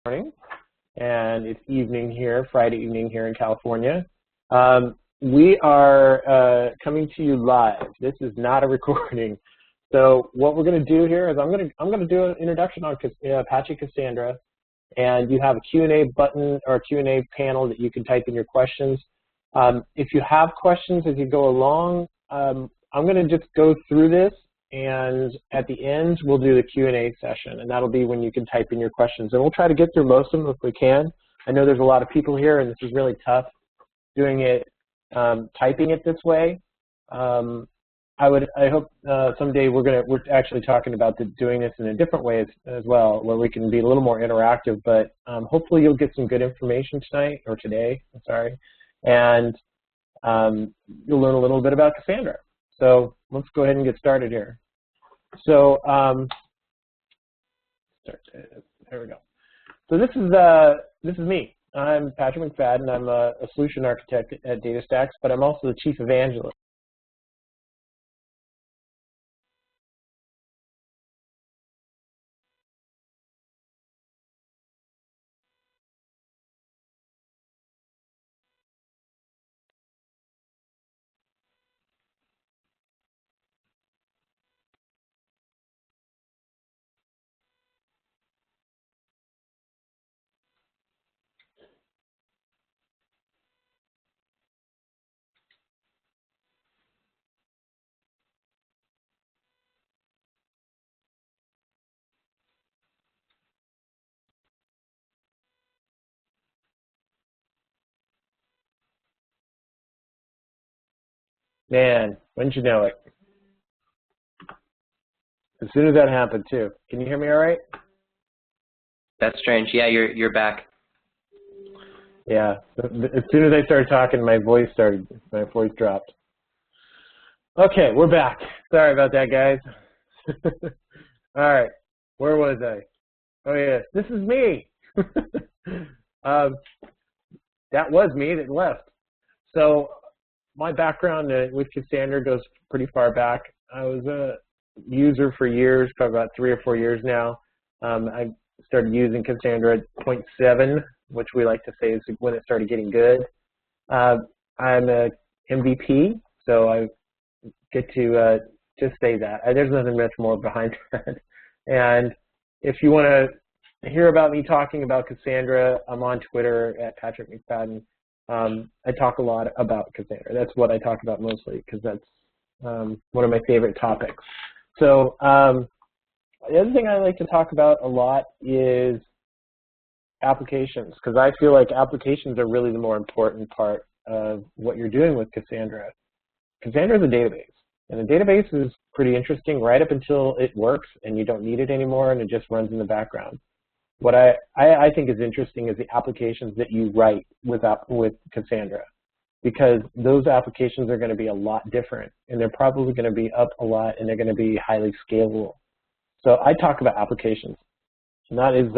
morning, and it's evening here, Friday evening here in California. We are coming to you live. This is not a recording. So what we're going to do here is I'm going to do an introduction on Apache Cassandra, and you have a Q&A button or a Q&A panel that you can type in your questions. If you have questions as you go along, I'm going to just go through this, and at the end we'll do the Q&A session, and that'll be when you can type in your questions. And we'll try to get through most of them if we can. I know there's a lot of people here, and this is really tough doing it, typing it this way. I hope someday we're actually talking about doing this in a different way as well, where we can be a little more interactive. But hopefully you'll get some good information tonight or today. I'm sorry, and you'll learn a little bit about Cassandra. So let's go ahead and get started here. So there we go. So this is me. I'm Patrick McFadin. I'm a solution architect at DataStax, but I'm also the chief evangelist. Man, wouldn't you know it? As soon as that happened, too. Can you hear me all right? That's strange. Yeah, you're back. Yeah. As soon as I started talking, my voice dropped. Okay, we're back. Sorry about that, guys. All right. Where was I? Oh, yes. This is me. That was me that left. So my background with Cassandra goes pretty far back. I was a user for years, probably about 3 or 4 years now. I started using Cassandra at 0.7, which we like to say is when it started getting good. I'm a MVP, so I get to just say that. There's nothing much more behind that. And if you want to hear about me talking about Cassandra, I'm on Twitter at Patrick McFadin. I talk a lot about Cassandra. That's what I talk about mostly, because that's one of my favorite topics. So the other thing I like to talk about a lot is applications, because I feel like applications are really the more important part of what you're doing with Cassandra. Cassandra is a database, and a database is pretty interesting right up until it works and you don't need it anymore and it just runs in the background. What I think is interesting is the applications that you write with Cassandra, because those applications are going to be a lot different, and they're probably going to be up a lot, and they're going to be highly scalable. So I talk about applications, and that is,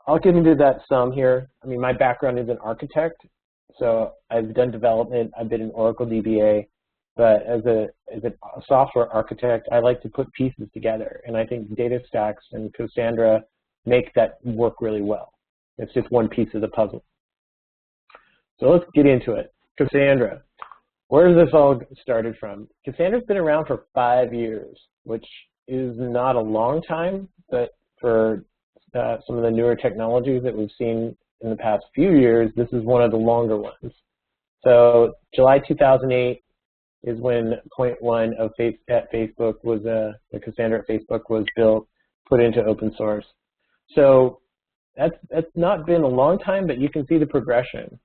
I'll get into that some here. I mean, my background is an architect, so I've done development. I've been an Oracle DBA, but as a software architect, I like to put pieces together, and I think DataStax and Cassandra make that work really well. It's just one piece of the puzzle. So let's get into it. Cassandra. Where does this all started from? Cassandra's been around for 5 years, which is not a long time, but for some of the newer technologies that we've seen in the past few years, this is one of the longer ones. So July 2008 is when 0.1 of Facebook was, the Cassandra at Facebook was built, put into open source. So that's not been a long time, but you can see the progression.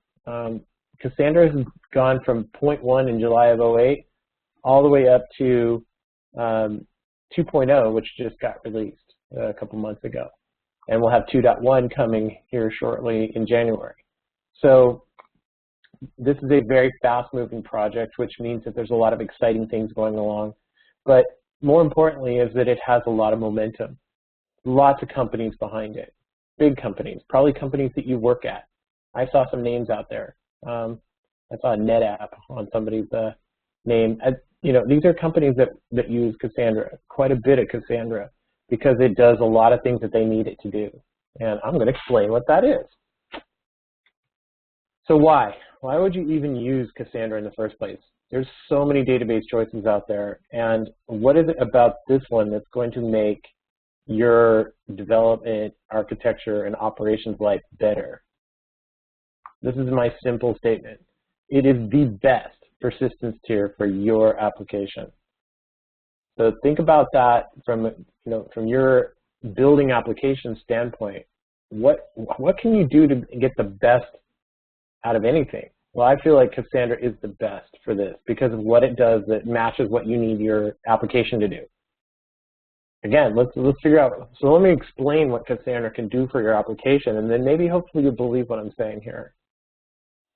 Cassandra has gone from 0.1 in July of 2008 all the way up to 2.0, which just got released a couple months ago. And we'll have 2.1 coming here shortly in January. So this is a very fast-moving project, which means that there's a lot of exciting things going along. But more importantly is that it has a lot of momentum. Lots of companies behind it, big companies, probably companies that you work at. I saw some names out there. I saw a NetApp on somebody's name. You know, these are companies that use Cassandra, quite a bit of Cassandra, because it does a lot of things that they need it to do. And I'm going to explain what that is. So why? Why would you even use Cassandra in the first place? There's so many database choices out there, and what is it about this one that's going to make your development, architecture, and operations life better? This is my simple statement. It is the best persistence tier for your application. So think about that from your building application standpoint. What can you do to get the best out of anything? Well, I feel like Cassandra is the best for this because of what it does that matches what you need your application to do. Again, let's figure out. So let me explain what Cassandra can do for your application, and then maybe hopefully you'll believe what I'm saying here.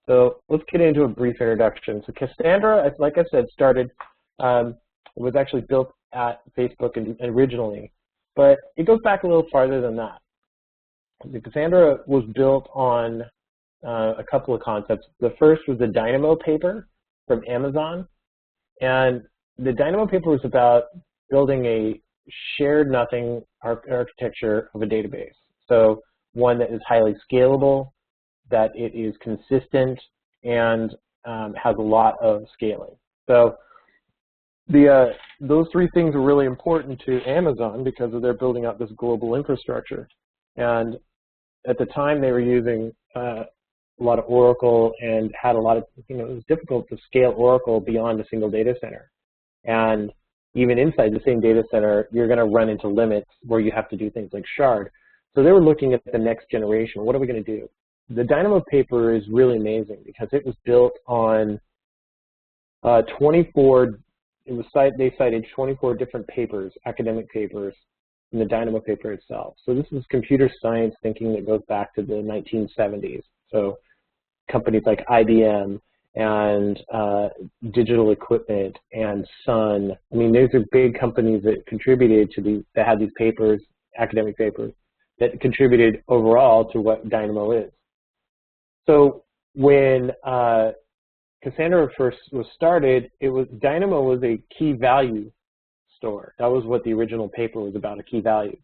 So let's get into a brief introduction. So Cassandra, like I said, was actually built at Facebook originally, but it goes back a little farther than that. The Cassandra was built on a couple of concepts. The first was the Dynamo paper from Amazon, and the Dynamo paper was about building a shared nothing architecture of a database. So one that is highly scalable, that it is consistent, and has a lot of scaling. So those three things are really important to Amazon because they're building out this global infrastructure. And at the time, they were using a lot of Oracle and had a lot of, it was difficult to scale Oracle beyond a single data center. And even inside the same data center, you're going to run into limits where you have to do things like shard. So they were looking at the next generation. What are we going to do? The Dynamo paper is really amazing because it was built on 24. They cited 24 different papers, academic papers, in the Dynamo paper itself. So this is computer science thinking that goes back to the 1970s. So companies like IBM and Digital Equipment and Sun. I mean, these are big companies that contributed to that had these papers, academic papers, that contributed overall to what Dynamo is. So when Cassandra first was started, Dynamo was a key value store. That was what the original paper was about, a key value.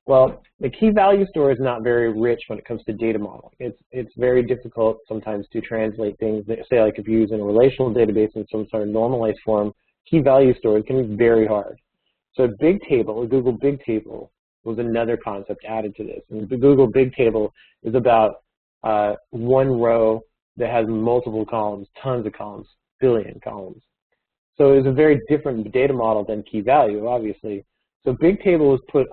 Well, the key value store is not very rich when it comes to data modeling. It's very difficult sometimes to translate things. Say, like if you use in a relational database in some sort of normalized form, key value stores can be very hard. So Bigtable, Google Bigtable, was another concept added to this. And the Google Bigtable is about one row that has multiple columns, tons of columns, billion columns. So it's a very different data model than key value, obviously. So Bigtable was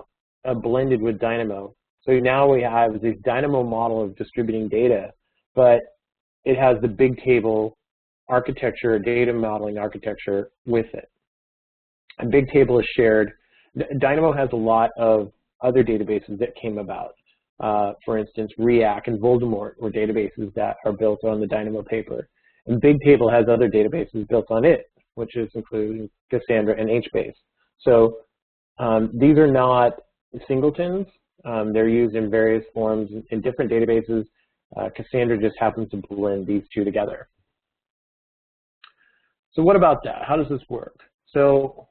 blended with Dynamo. So now we have this Dynamo model of distributing data, but it has the Bigtable architecture, data modeling architecture with it. And Bigtable is shared. Dynamo has a lot of other databases that came about. For instance, React and Voldemort were databases that are built on the Dynamo paper. And Bigtable has other databases built on it, which is including Cassandra and HBase. So these are not singletons. They're used in various forms in different databases. Cassandra just happens to blend these two together. So what about that? How does this work? So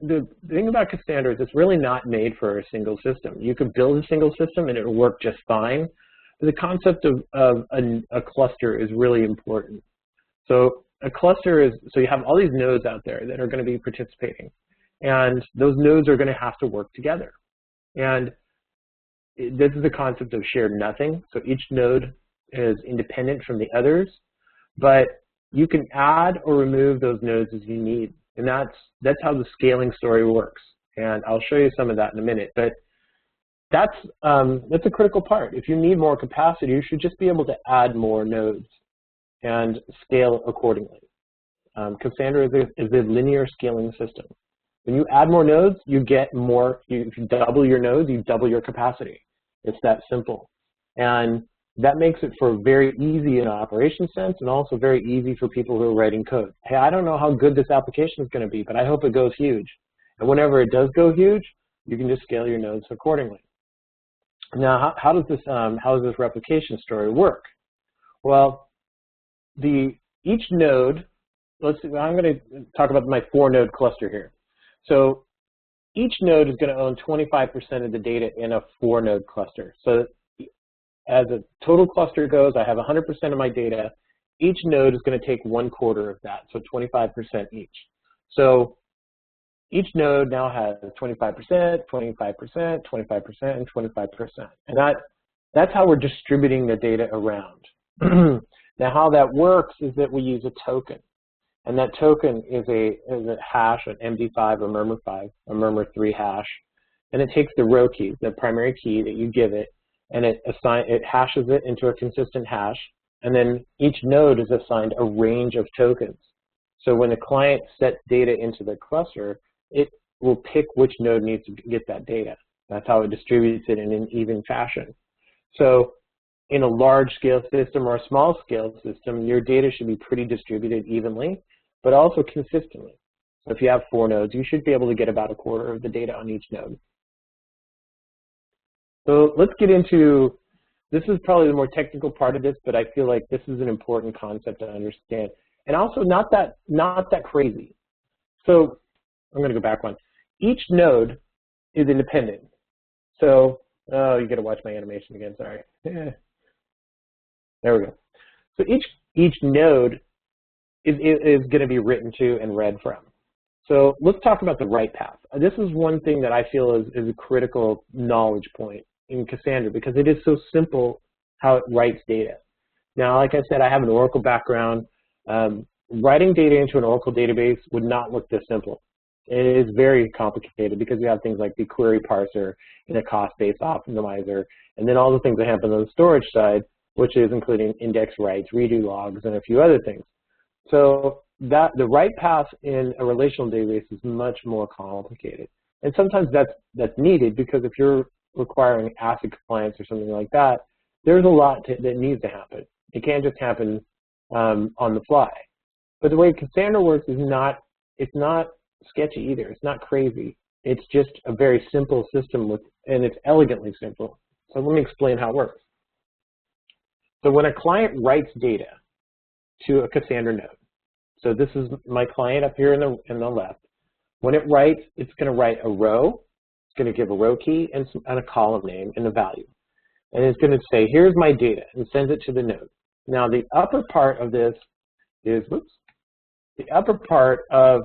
the thing about Cassandra is it's really not made for a single system. You could build a single system and it'll work just fine. But the concept of a cluster is really important. So a cluster is, so you have all these nodes out there that are going to be participating. And those nodes are going to have to work together. And this is the concept of shared nothing. So each node is independent from the others, but you can add or remove those nodes as you need. And that's how the scaling story works. And I'll show you some of that in a minute. But that's a critical part. If you need more capacity, you should just be able to add more nodes and scale accordingly. Cassandra is a linear scaling system. When you add more nodes, you get more. If you double your nodes, you double your capacity. It's that simple. And that makes it for very easy in an operation sense and also very easy for people who are writing code. Hey, I don't know how good this application is going to be, but I hope it goes huge. And whenever it does go huge, you can just scale your nodes accordingly. Now, how does this replication story work? Well, each node, I'm going to talk about my 4-node cluster here. So each node is going to own 25% of the data in a 4-node cluster. So as a total cluster goes, I have 100% of my data. Each node is going to take 1/4 of that, so 25% each. So each node now has 25%, 25%, 25%, and 25%. And that's how we're distributing the data around. Now, how that works is that we use a token. And that token is a hash, an MD5 or murmur5, a murmur3 hash. And it takes the row key, the primary key that you give it, and it hashes it into a consistent hash. And then each node is assigned a range of tokens. So when the client sets data into the cluster, it will pick which node needs to get that data. That's how it distributes it in an even fashion. So in a large-scale system or a small-scale system, your data should be pretty distributed evenly, but also consistently. So if you have 4 nodes, you should be able to get about 1/4 of the data on each node. So let's get into, this is probably the more technical part of this, but I feel like this is an important concept to understand. And also not that crazy. So I'm going to go back one. Each node is independent. So, oh, you got to watch my animation again, sorry. There we go. So each node is going to be written to and read from. So let's talk about the write path. This is one thing that I feel is a critical knowledge point in Cassandra because it is so simple how it writes data. Now, like I said, I have an Oracle background. Writing data into an Oracle database would not look this simple. It is very complicated because you have things like the query parser and a cost-based optimizer, and then all the things that happen on the storage side, which is including index writes, redo logs, and a few other things. So the write path in a relational database is much more complicated. And sometimes that's needed because if you're requiring ACID compliance or something like that, there's a lot that needs to happen. It can't just happen on the fly. But the way Cassandra works is it's not sketchy either. It's not crazy. It's just a very simple system and it's elegantly simple. So let me explain how it works. So when a client writes data to a Cassandra node, so this is my client up here in the left. When it writes, it's going to write a row. It's going to give a row key and a column name and a value. And it's going to say, here's my data, and sends it to the node. Now, the upper part of this is, the upper part of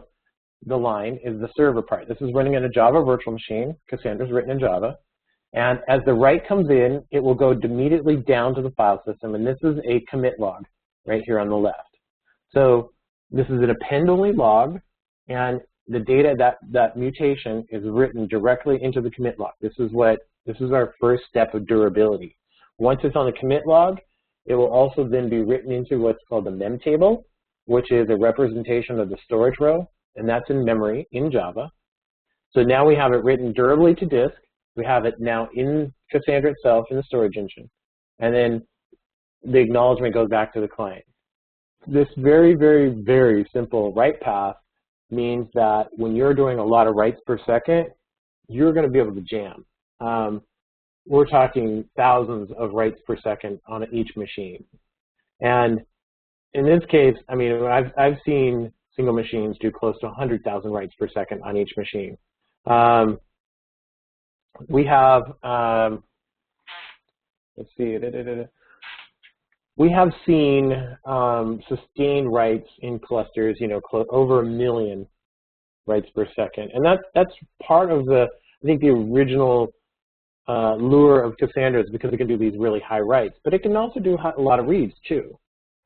the line is the server part. This is running in a Java virtual machine. Cassandra's written in Java. And as the write comes in, it will go immediately down to the file system. And this is a commit log right here on the left. So this is an append-only log. And the data, that mutation is written directly into the commit log. This is our first step of durability. Once it's on the commit log, it will also then be written into what's called the mem table, which is a representation of the storage row, and that's in memory in Java. So now we have it written durably to disk. We have it now in Cassandra itself in the storage engine. And then the acknowledgement goes back to the client. This very, very, very simple write path means that when you're doing a lot of writes per second, you're going to be able to jam. We're talking thousands of writes per second on each machine. And in this case, I mean, I've seen single machines do close to 100,000 writes per second on each machine. We have, let's see, we have seen sustained writes in clusters, you know, over 1 million writes per second. And that's part of I think the original lure of Cassandra is because it can do these really high writes, but it can also do a lot of reads too.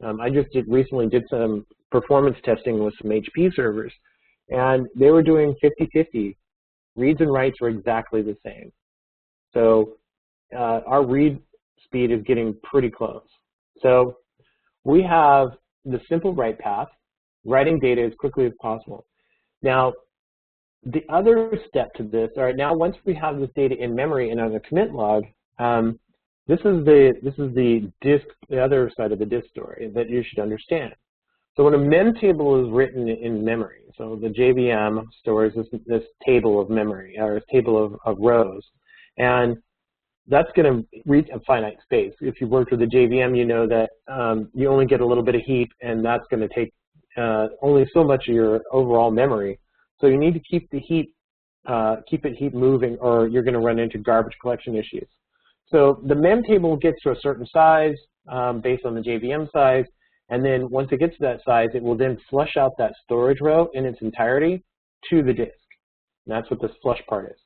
I just recently did some performance testing with some HP servers, and they were doing 50-50. Reads and writes were exactly the same. So our read speed is getting pretty close. So we have the simple write path, writing data as quickly as possible. Now, the other step to this, all right, now once we have this data in memory and on the commit log, this is the disk, the other side of the disk story that you should understand. So when a mem table is written in memory, so the JVM stores this table of memory, or a table of rows, and that's going to reach a finite space. If you've worked with the JVM, you know that you only get a little bit of heap, and that's going to take only so much of your overall memory. So you need to keep the heap heap moving, or you're going to run into garbage collection issues. So the mem table gets to a certain size based on the JVM size, and then once it gets to that size, it will then flush out that storage row in its entirety to the disk. And that's what this flush part is.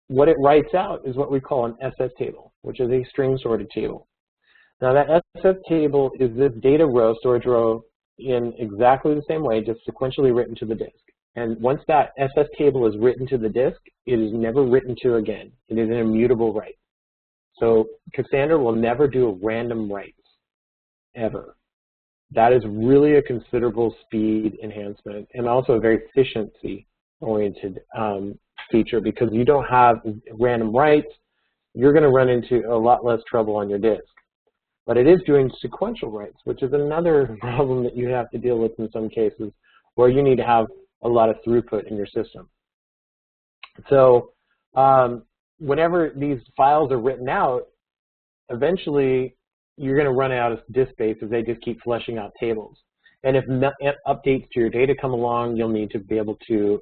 What it writes out is what we call an SS table, which is a string sorted table. Now that SS table is this data row, storage row, in exactly the same way, just sequentially written to the disk. And once that SS table is written to the disk, it is never written to again. It is an immutable write. So Cassandra will never do a random write, ever. That is really a considerable speed enhancement and also a very efficiency-oriented feature, because you don't have random writes, you're going to run into a lot less trouble on your disk. But it is doing sequential writes, which is another problem that you have to deal with in some cases, where you need to have a lot of throughput in your system. So whenever these files are written out, eventually you're going to run out of disk space as they just keep fleshing out tables. And if updates to your data come along, you'll need to be able to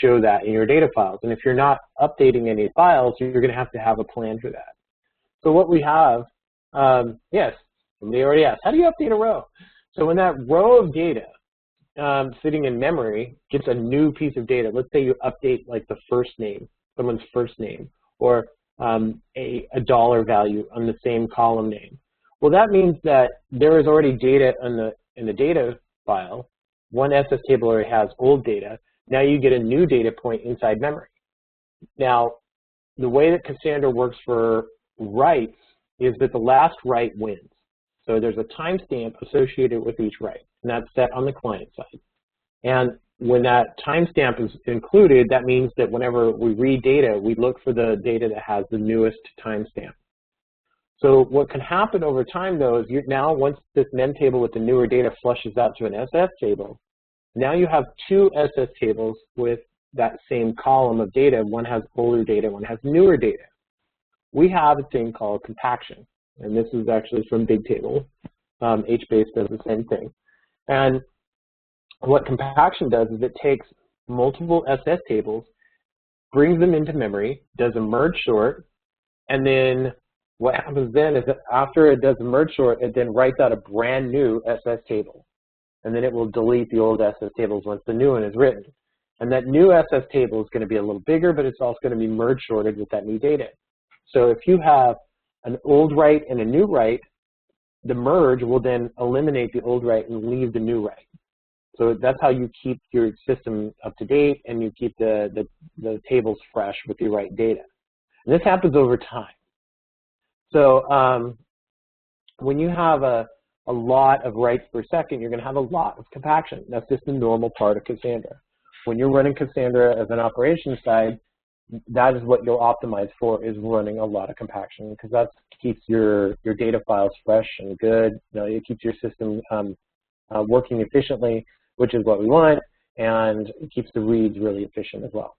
show that in your data files. And if you're not updating any files, you're going to have a plan for that. So what we have, yes, somebody already asked, how do you update a row? So when that row of data sitting in memory gets a new piece of data, let's say you update like the first name, someone's first name, or a dollar value on the same column name. Well, that means that there is already data in the data file. One SS table already has old data. Now you get a new data point inside memory. Now, the way that Cassandra works for writes is that the last write wins. So there's a timestamp associated with each write, and that's set on the client side. And when that timestamp is included, that means that whenever we read data, we look for the data that has the newest timestamp. So what can happen over time, though, is now once this mem table with the newer data flushes out to an SS table, now you have two SS tables with that same column of data. One has older data, one has newer data. We have a thing called compaction, and this is actually from Bigtable. HBase does the same thing. And what compaction does is it takes multiple SS tables, brings them into memory, does a merge sort, and then what happens then is that after it does a merge sort, it then writes out a brand new SS table. And then it will delete the old SS tables once the new one is written. And that new SS table is going to be a little bigger, but it's also going to be merge sorted with that new data. So if you have an old write and a new write, the merge will then eliminate the old write and leave the new write. So that's how you keep your system up to date, and you keep the tables fresh with your right data. And this happens over time. So when you have a lot of writes per second, you're going to have a lot of compaction. That's just the normal part of Cassandra. When you're running Cassandra as an operations side, that is what you'll optimize for, is running a lot of compaction, because that keeps your data files fresh and good. You know, it keeps your system working efficiently, which is what we want, and it keeps the reads really efficient as well.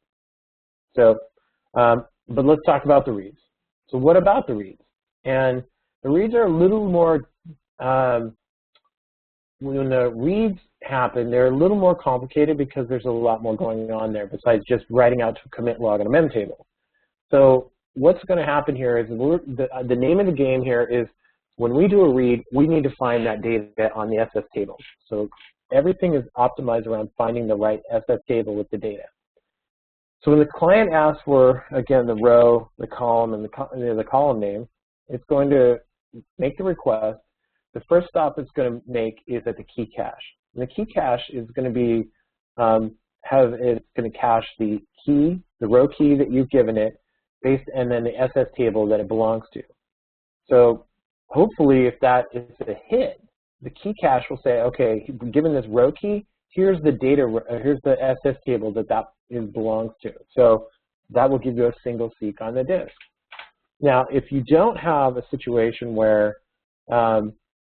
So, but let's talk about the reads. So what about the reads? And the reads are a little more, when the reads happen, they're a little more complicated because there's a lot more going on there besides just writing out to a commit log on a mem table. So what's going to happen here is the name of the game here is when we do a read, we need to find that data on the SS table. So everything is optimized around finding the right SS table with the data. So when the client asks for, again, the row, the column, and the column name, it's going to make the request. The first stop it's going to make is at the key cache. And the key cache is going to be, it's going to cache the key, the row key that you've given it, and then the SS table that it belongs to. So hopefully, if that is a hit, the key cache will say, okay, given this row key, here's the data, here's the SS table that belongs to. So that will give you a single seek on the disk. Now, if you don't have a situation where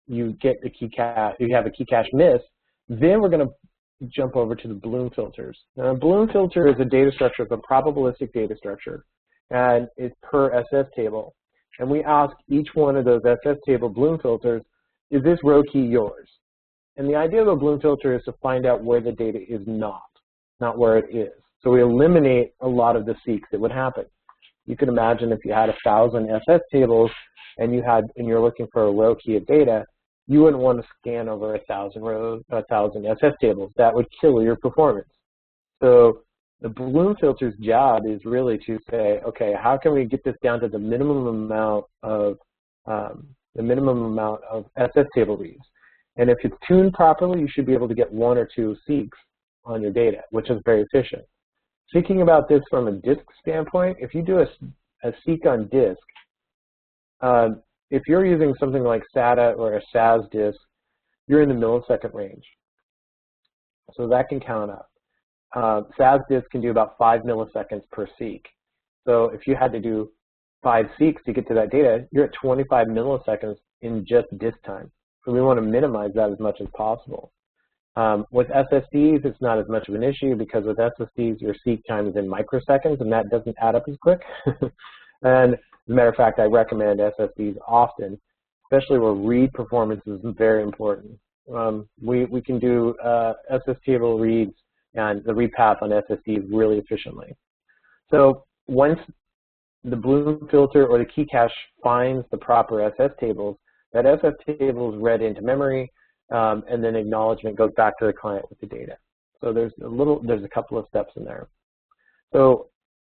you get the key cache, you have a key cache miss, then we're going to jump over to the Bloom filters. Now, a Bloom filter is a data structure, it's a probabilistic data structure, and it's per SS table. And we ask each one of those SS table Bloom filters, is this row key yours? And the idea of a Bloom filter is to find out where the data is not where it is. So we eliminate a lot of the seeks that would happen. You can imagine if you had 1,000 SS tables and you're looking for a row key of data, you wouldn't want to scan over 1,000 SS tables. That would kill your performance. So the Bloom filter's job is really to say, okay, how can we get this down to the minimum amount of SS table reads? And if it's tuned properly, you should be able to get 1 or 2 seeks on your data, which is very efficient. Thinking about this from a disk standpoint, if you do a seek on disk, if you're using something like SATA or a SAS disk, you're in the millisecond range. So that can count up. SAS disk can do about 5 milliseconds per seek. So if you had to do 5 seeks to get to that data, you're at 25 milliseconds in just disk time. So we want to minimize that as much as possible. With SSDs, it's not as much of an issue because with SSDs, your seek time is in microseconds, and that doesn't add up as quick. And as a matter of fact, I recommend SSDs often, especially where read performance is very important. We can do SS table reads and the read path on SSDs really efficiently. So once the Bloom filter or the key cache finds the proper SS tables, that SS table is read into memory, and then acknowledgement goes back to the client with the data. So there's a couple of steps in there. So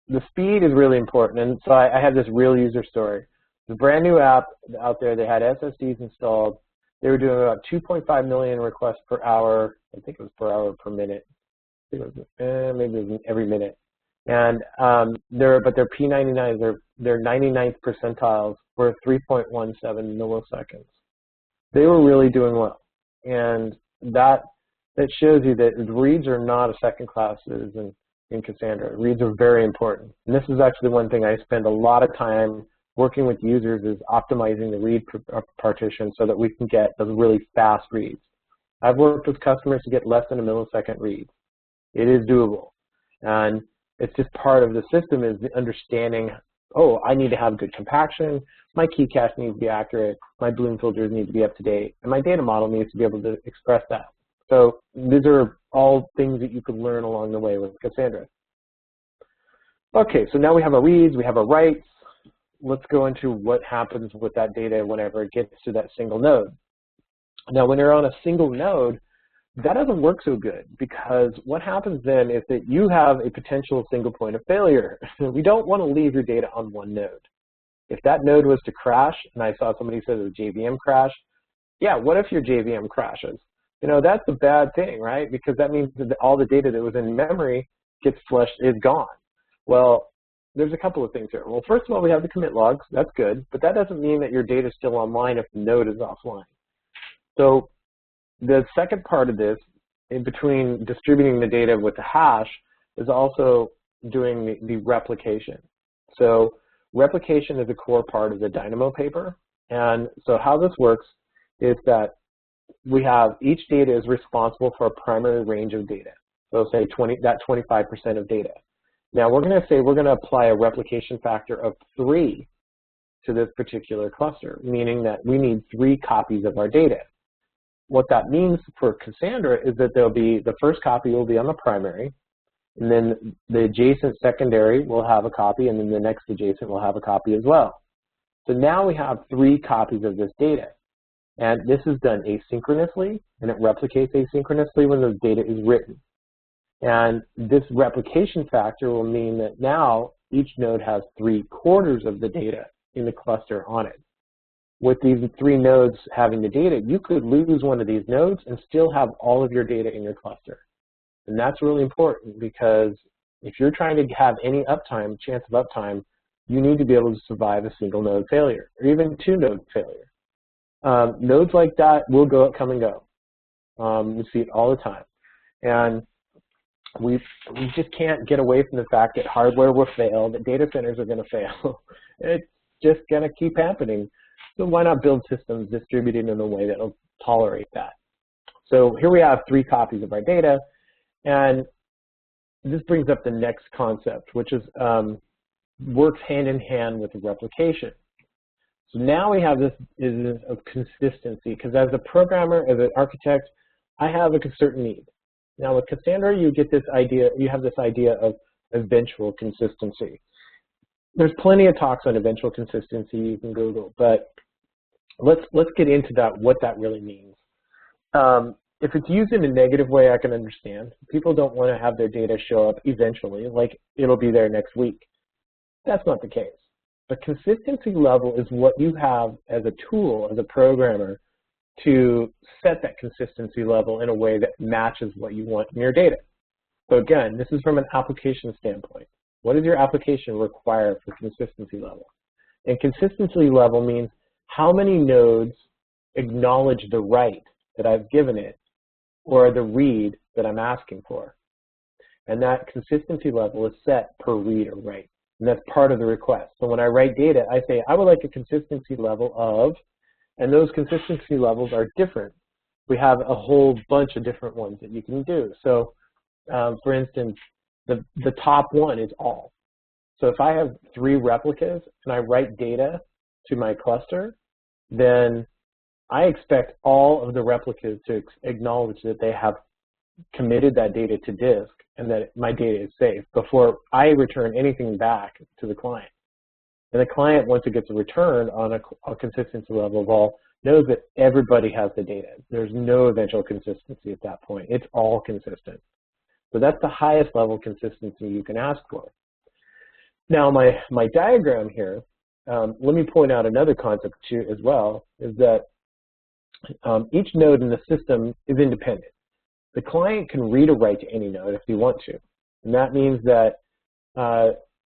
the speed is really important, and so I have this real user story. It's a brand new app out there. They had SSDs installed. They were doing about 2.5 million requests per hour. I think it was per hour per minute. I think it was, maybe it was every minute. And their P99s, their 99th percentiles were 3.17 milliseconds. They were really doing well, and that shows you that reads are not a second class citizen in Cassandra. Reads are very important, and this is actually one thing I spend a lot of time working with users is optimizing the read partition so that we can get those really fast reads. I've worked with customers to get less than a millisecond read. It is doable, and it's just part of the system is the understanding, oh, I need to have good compaction, my key cache needs to be accurate, my Bloom filters need to be up to date, and my data model needs to be able to express that. So these are all things that you could learn along the way with Cassandra. Okay, so now we have our reads, we have our writes. Let's go into what happens with that data whenever it gets to that single node. Now, when you're on a single node, that doesn't work so good because what happens then is that you have a potential single point of failure. We don't want to leave your data on one node. If that node was to crash, and I saw somebody say the JVM crash, yeah, what if your JVM crashes? You know, that's a bad thing, right? Because that means that all the data that was in memory gets flushed, is gone. Well, there's a couple of things here. Well, first of all, we have the commit logs. That's good, but that doesn't mean that your data is still online if the node is offline. So the second part of this, in between distributing the data with the hash, is also doing the replication. So replication is a core part of the Dynamo paper. And so how this works is that we have each data is responsible for a primary range of data. So say 25% of data. Now we're going to say we're going to apply a replication factor of 3 to this particular cluster, meaning that we need 3 copies of our data. What that means for Cassandra is that there'll be the first copy will be on the primary, and then the adjacent secondary will have a copy, and then the next adjacent will have a copy as well. So now we have 3 copies of this data, and this is done asynchronously, and it replicates asynchronously when the data is written. And this replication factor will mean that now each node has 3/4 of the data in the cluster on it. With these 3 nodes having the data, you could lose one of these nodes and still have all of your data in your cluster. And that's really important because if you're trying to have any uptime, chance of uptime, you need to be able to survive a single node failure or even 2 node failure. Nodes like that will come and go. We see it all the time. And we just can't get away from the fact that hardware will fail, that data centers are going to fail. It's just going to keep happening. So why not build systems distributed in a way that will tolerate that? So here we have 3 copies of our data, and this brings up the next concept, which is works hand in hand with replication. So now we have this business of consistency, because as a programmer, as an architect, I have a certain need. Now with Cassandra, you get this idea, you have this idea of eventual consistency. There's plenty of talks on eventual consistency you can Google, but let's get into that, what that really means. If it's used in a negative way, I can understand. People don't want to have their data show up eventually, like it'll be there next week. That's not the case. The consistency level is what you have as a tool, as a programmer, to set that consistency level in a way that matches what you want in your data. So again, this is from an application standpoint. What does your application require for consistency level? And consistency level means how many nodes acknowledge the write that I've given it or the read that I'm asking for. And that consistency level is set per read or write. And that's part of the request. So when I write data, I say, I would like a consistency level of, and those consistency levels are different. We have a whole bunch of different ones that you can do. So for instance, the top one is all. So if I have 3 replicas and I write data to my cluster, then I expect all of the replicas to acknowledge that they have committed that data to disk and that my data is safe before I return anything back to the client. And the client, once it gets a return on a consistency level of all, knows that everybody has the data. There's no eventual consistency at that point. It's all consistent. So that's the highest level consistency you can ask for. Now my diagram here, let me point out another concept too as well, is that each node in the system is independent. The client can read or write to any node if you want to. And that means that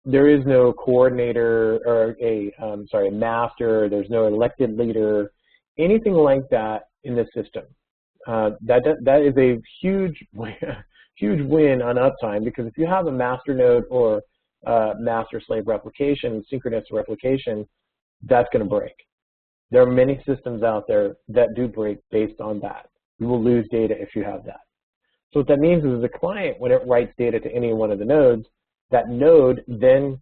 there is no coordinator or a master, there's no elected leader, anything like that in the system. That is a huge win on uptime, because if you have a master node or master-slave replication, synchronous replication, that's going to break. There are many systems out there that do break based on that. You will lose data if you have that. So what that means is the client, when it writes data to any one of the nodes, that node then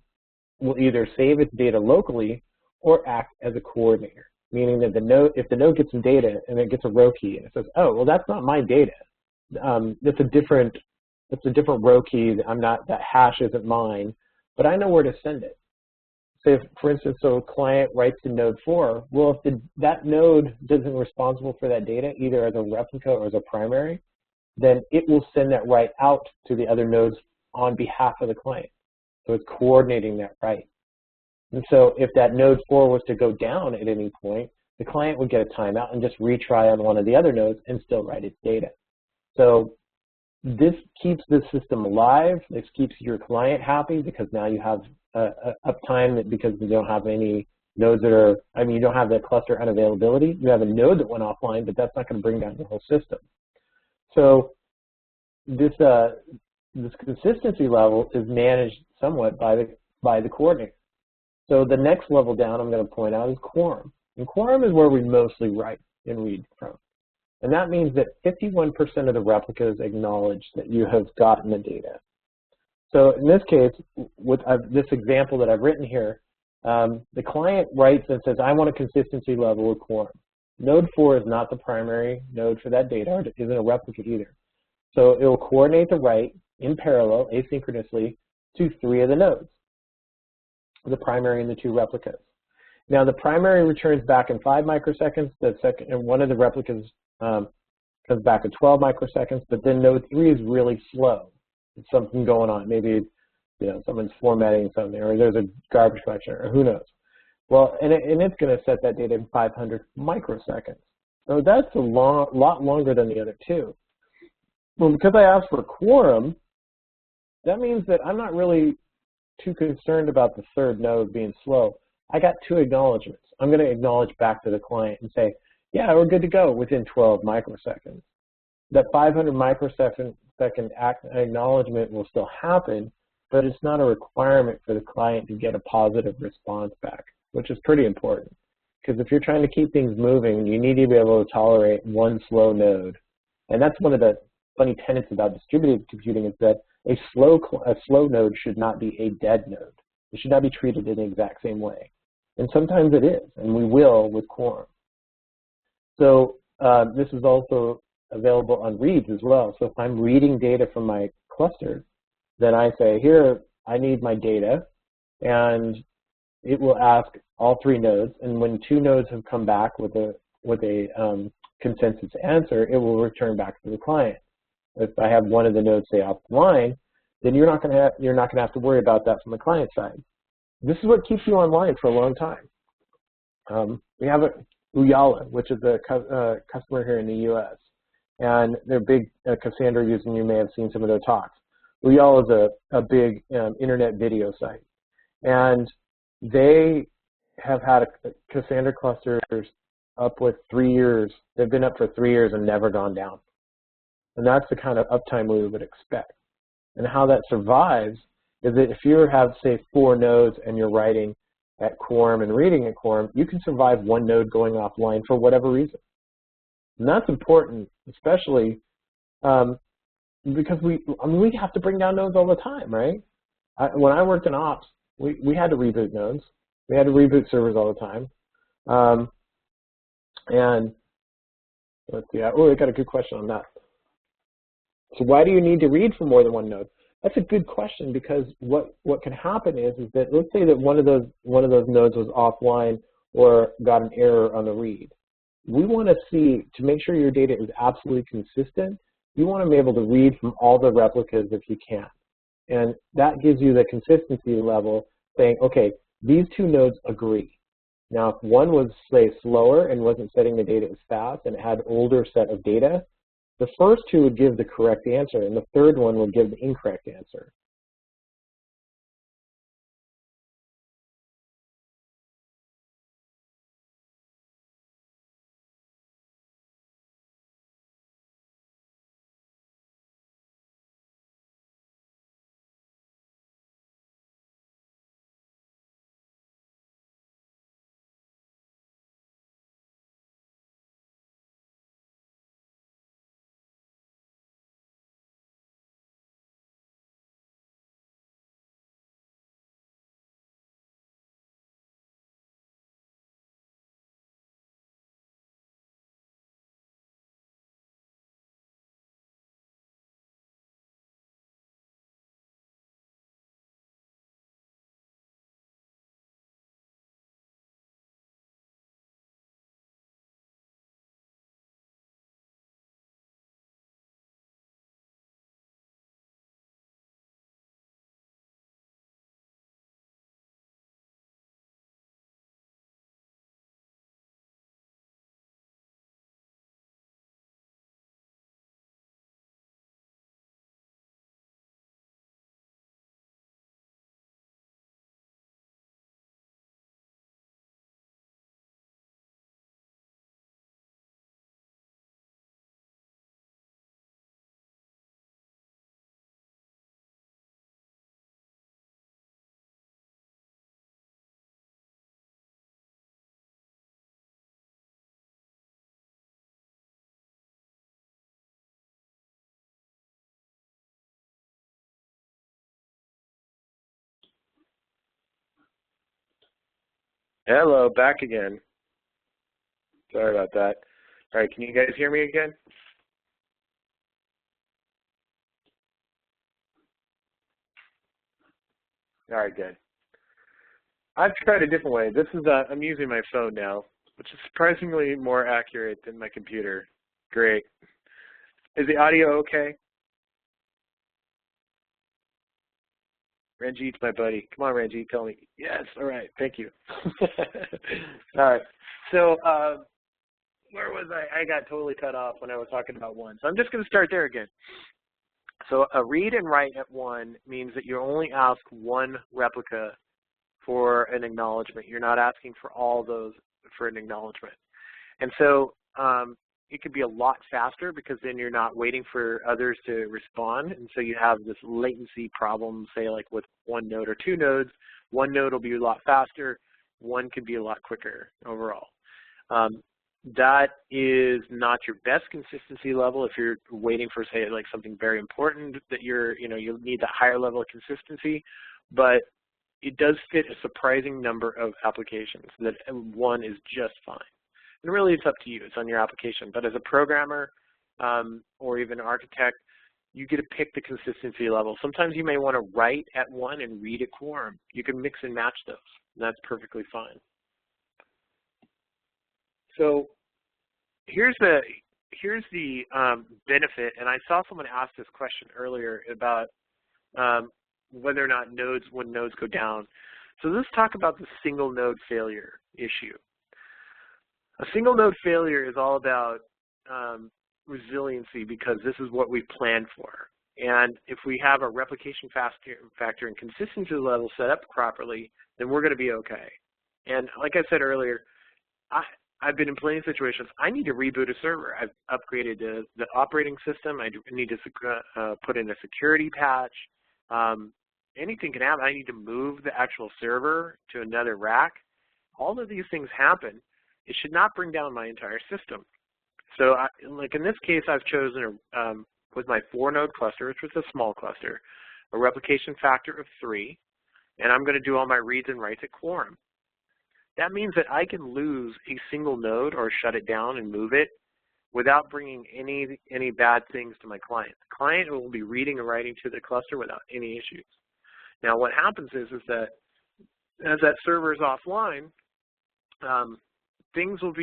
will either save its data locally or act as a coordinator, meaning that the node, if the node gets some data and it gets a row key and it says, oh, well, that's not my data. That's a different row key. That hash isn't mine, but I know where to send it. So if, for instance, so a client writes to node 4, well, if that node isn't responsible for that data, either as a replica or as a primary, then it will send that write out to the other nodes on behalf of the client. So it's coordinating that write. And so if that node 4 was to go down at any point, the client would get a timeout and just retry on one of the other nodes and still write its data. So this keeps the system alive. This keeps your client happy, because now you have uptime, because you don't have any nodes that are, you don't have that cluster unavailability. You have a node that went offline, but that's not going to bring down the whole system. So this consistency level is managed somewhat by the coordinator. So the next level down I'm going to point out is quorum. And quorum is where we mostly write and read from. And that means that 51% of the replicas acknowledge that you have gotten the data. So in this case, with this example that I've written here, the client writes and says, I want a consistency level of quorum. Node 4 is not the primary node for that data, or it isn't a replica either. So it will coordinate the write in parallel, asynchronously, to 3 of the nodes, the primary and the 2 replicas. Now the primary returns back in 5 microseconds, the second, and one of the replicas comes back at 12 microseconds, but then node 3 is really slow. There's something going on. Maybe someone's formatting something, or there's a garbage collection, or who knows. Well, and it's going to set that data in 500 microseconds. So that's a lot longer than the other 2. Well, because I asked for quorum, that means that I'm not really too concerned about the 3rd node being slow. I got 2 acknowledgments. I'm going to acknowledge back to the client and say, yeah, we're good to go within 12 microseconds. That 500 microsecond acknowledgement will still happen, but it's not a requirement for the client to get a positive response back, which is pretty important. Because if you're trying to keep things moving, you need to be able to tolerate one slow node. And that's one of the funny tenets about distributed computing, is that a slow node should not be a dead node. It should not be treated in the exact same way. And sometimes it is, and we will with quorum. So this is also available on reads as well. So if I'm reading data from my cluster, then I say, here, I need my data, and it will ask all 3 nodes, and when 2 nodes have come back with a consensus answer, it will return back to the client. If I have one of the nodes say offline, then you're not going to have to worry about that from the client side. This is what keeps you online for a long time. We have Uyala, which is a customer here in the U.S., and they're big Cassandra users, and you may have seen some of their talks. Uyala is a big internet video site, and they have had Cassandra clusters up with 3 years. They've been up for 3 years and never gone down. And that's the kind of uptime we would expect. And how that survives is that if you have, say, 4 nodes and you're writing at quorum and reading at quorum, you can survive 1 node going offline for whatever reason. And that's important, especially because we have to bring down nodes all the time, right? When I worked in ops, we had to reboot nodes. We had to reboot servers all the time. And let's see, oh, I got a good question on that. So why do you need to read for more than 1 node? That's a good question, because what can happen is that, let's say that one of those nodes was offline or got an error on the read. We want to see, to make sure your data is absolutely consistent, you want to be able to read from all the replicas if you can. And that gives you the consistency level saying, okay, these 2 nodes agree. Now, if one was, say, slower and wasn't setting the data as fast and it had older set of data, the first 2 would give the correct answer, and the third one would give the incorrect answer. Hello, back again. Sorry about that. All right, can you guys hear me again? All right, good. I've tried a different way. This is I'm using my phone now, which is surprisingly more accurate than my computer. Great. Is the audio okay? Ranjit's my buddy. Come on, Ranjit, tell me. Yes, all right, thank you. All right, so where was I? I got totally cut off when I was talking about 1. So I'm just going to start there again. So a read and write at 1 means that you only ask 1 replica for an acknowledgement. You're not asking for all those for an acknowledgement. And so it could be a lot faster, because then you're not waiting for others to respond. And so you have this latency problem, say like with 1 node or 2 nodes. 1 node will be a lot faster. 1 could be a lot quicker overall. That is not your best consistency level if you're waiting for, say, like something very important that you'll need that higher level of consistency, but it does fit a surprising number of applications that 1 is just fine. And really it's up to you, it's on your application. But as a programmer, or even architect, you get to pick the consistency level. Sometimes you may want to write at one and read at quorum. You can mix and match those, and that's perfectly fine. So here's the benefit, and I saw someone ask this question earlier about whether or not when nodes go down. So let's talk about the single node failure issue. A single node failure is all about resiliency, because this is what we planned for. And if we have a replication factor and consistency level set up properly, then we're going to be okay. And like I said earlier, I've been in plenty of situations. I need to reboot a server. I've upgraded the operating system. I need to put in a security patch. Anything can happen. I need to move the actual server to another rack. All of these things happen. It should not bring down my entire system. So like in this case, I've chosen with my 4-node cluster, which was a small cluster, a replication factor of 3, and I'm going to do all my reads and writes at quorum. That means that I can lose a single node or shut it down and move it without bringing any bad things to my client. The client will be reading and writing to the cluster without any issues. Now what happens is that as that server is offline, things will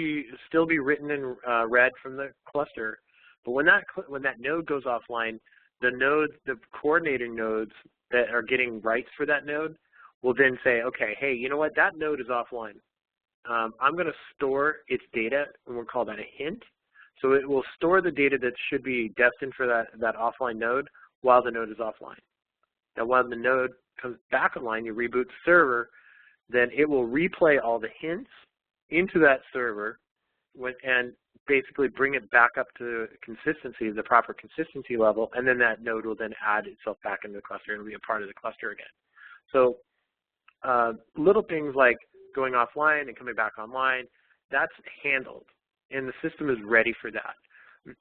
still be written and read from the cluster, but when that node goes offline, the coordinating nodes that are getting writes for that node will then say, okay, hey, you know what, that node is offline. I'm going to store its data, and we'll call that a hint. So it will store the data that should be destined for that offline node while the node is offline. Now, when the node comes back online, you reboot the server, then it will replay all the hints into that server and basically bring it back up to consistency, the proper consistency level, and then that node will then add itself back into the cluster and be a part of the cluster again. So little things like going offline and coming back online, that's handled, and the system is ready for that.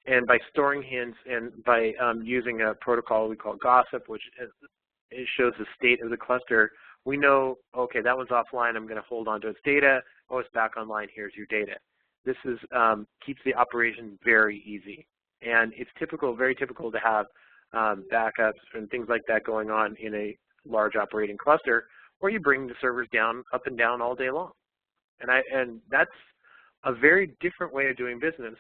And by storing hints and by using a protocol we call gossip, which it shows the state of the cluster, we know, okay, that one's offline, I'm going to hold on to its data. Oh, it's back online, here's your data. This is keeps the operation very easy. And it's very typical to have backups and things like that going on in a large operating cluster, where you bring the servers down, up and down all day long. And that's a very different way of doing business.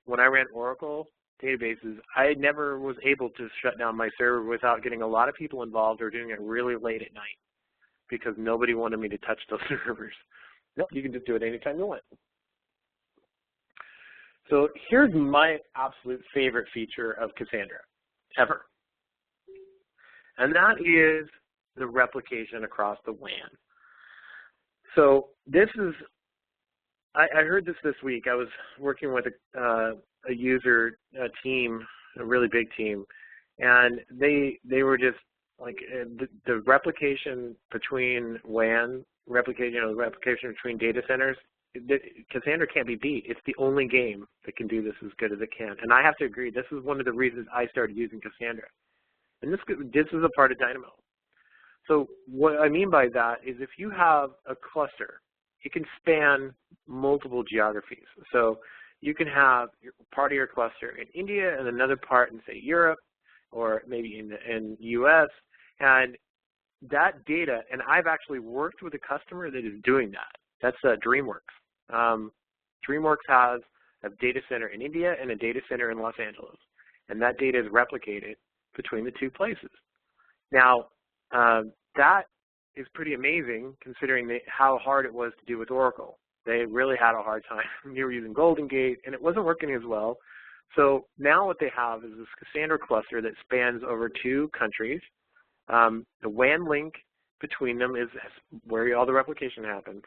When I ran Oracle databases, I never was able to shut down my server without getting a lot of people involved or doing it really late at night, because nobody wanted me to touch those servers. Nope, you can just do it anytime you want. So here's my absolute favorite feature of Cassandra ever, and that is the replication across the WAN. So this is, I heard this week. I was working with a user team, a really big team, and they were just like the replication between WAN, the replication between data centers, Cassandra can't be beat. It's the only game that can do this as good as it can. And I have to agree, this is one of the reasons I started using Cassandra. And this is a part of Dynamo. So what I mean by that is if you have a cluster, it can span multiple geographies. So you can have part of your cluster in India and another part in, say, Europe, or maybe in the US, and that data, and I've actually worked with a customer that is doing that. That's DreamWorks. DreamWorks has a data center in India and a data center in Los Angeles, and that data is replicated between the two places. Now, that is pretty amazing considering how hard it was to do with Oracle. They really had a hard time. They were using Golden Gate, and it wasn't working as well. So now what they have is this Cassandra cluster that spans over 2 countries. The WAN link between them is where all the replication happens.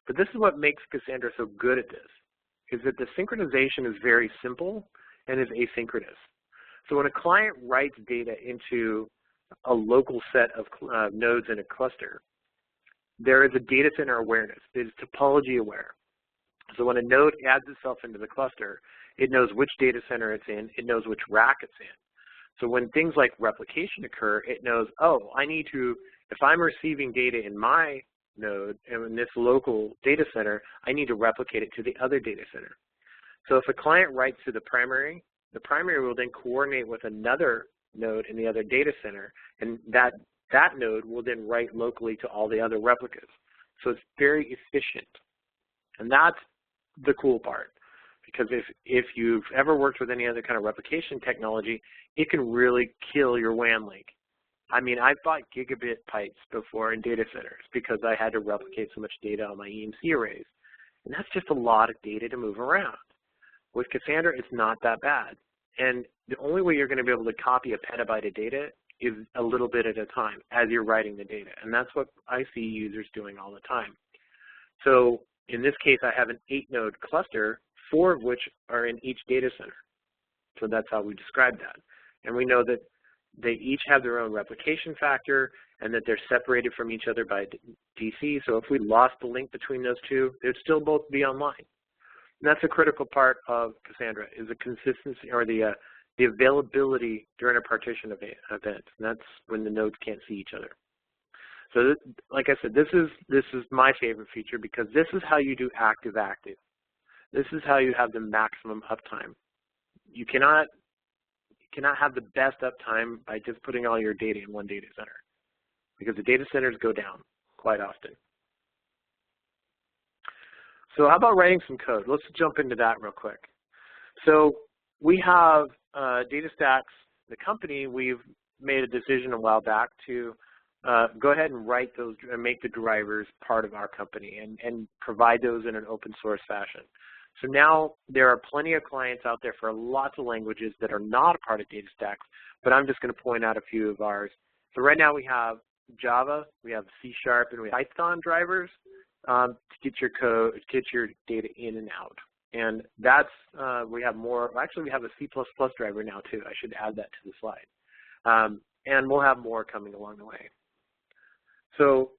But this is what makes Cassandra so good at this, is that the synchronization is very simple and is asynchronous. So when a client writes data into a local set of nodes in a cluster, there is a data center awareness. It is topology aware. So when a node adds itself into the cluster, it knows which data center it's in, it knows which rack it's in. So when things like replication occur, it knows, oh, I need to, if I'm receiving data in my node and in this local data center, I need to replicate it to the other data center. So if a client writes to the primary the primary will then coordinate with another node in the other data center, and that node will then write locally to all the other replicas. So it's very efficient. And that's the cool part, because if you've ever worked with any other kind of replication technology, it can really kill your WAN link. I mean, I've bought gigabit pipes before in data centers because I had to replicate so much data on my EMC arrays. And that's just a lot of data to move around. With Cassandra, it's not that bad. And the only way you're going to be able to copy a petabyte of data is a little bit at a time as you're writing the data. And that's what I see users doing all the time. So in this case, I have an 8-node cluster, 4 of which are in each data center. So that's how we describe that. And we know that they each have their own replication factor and that they're separated from each other by DC. So if we lost the link between those two, they'd still both be online. And that's a critical part of Cassandra, is the consistency or the availability during a partition event. And that's when the nodes can't see each other. So this, like I said, this is my favorite feature, because this is how you do active-active. This is how you have the maximum uptime. You cannot have the best uptime by just putting all your data in one data center, because the data centers go down quite often. So how about writing some code? Let's jump into that real quick. So we have DataStax, the company. We've made a decision a while back to go ahead and write those and make the drivers part of our company and provide those in an open source fashion. So now there are plenty of clients out there for lots of languages that are not a part of DataStax, but I'm just going to point out a few of ours. So right now we have Java, we have C#, and we have Python drivers to get your code, get your data in and out. And that's, we have more, actually we have a C++ driver now too. I should add that to the slide. And we'll have more coming along the way. So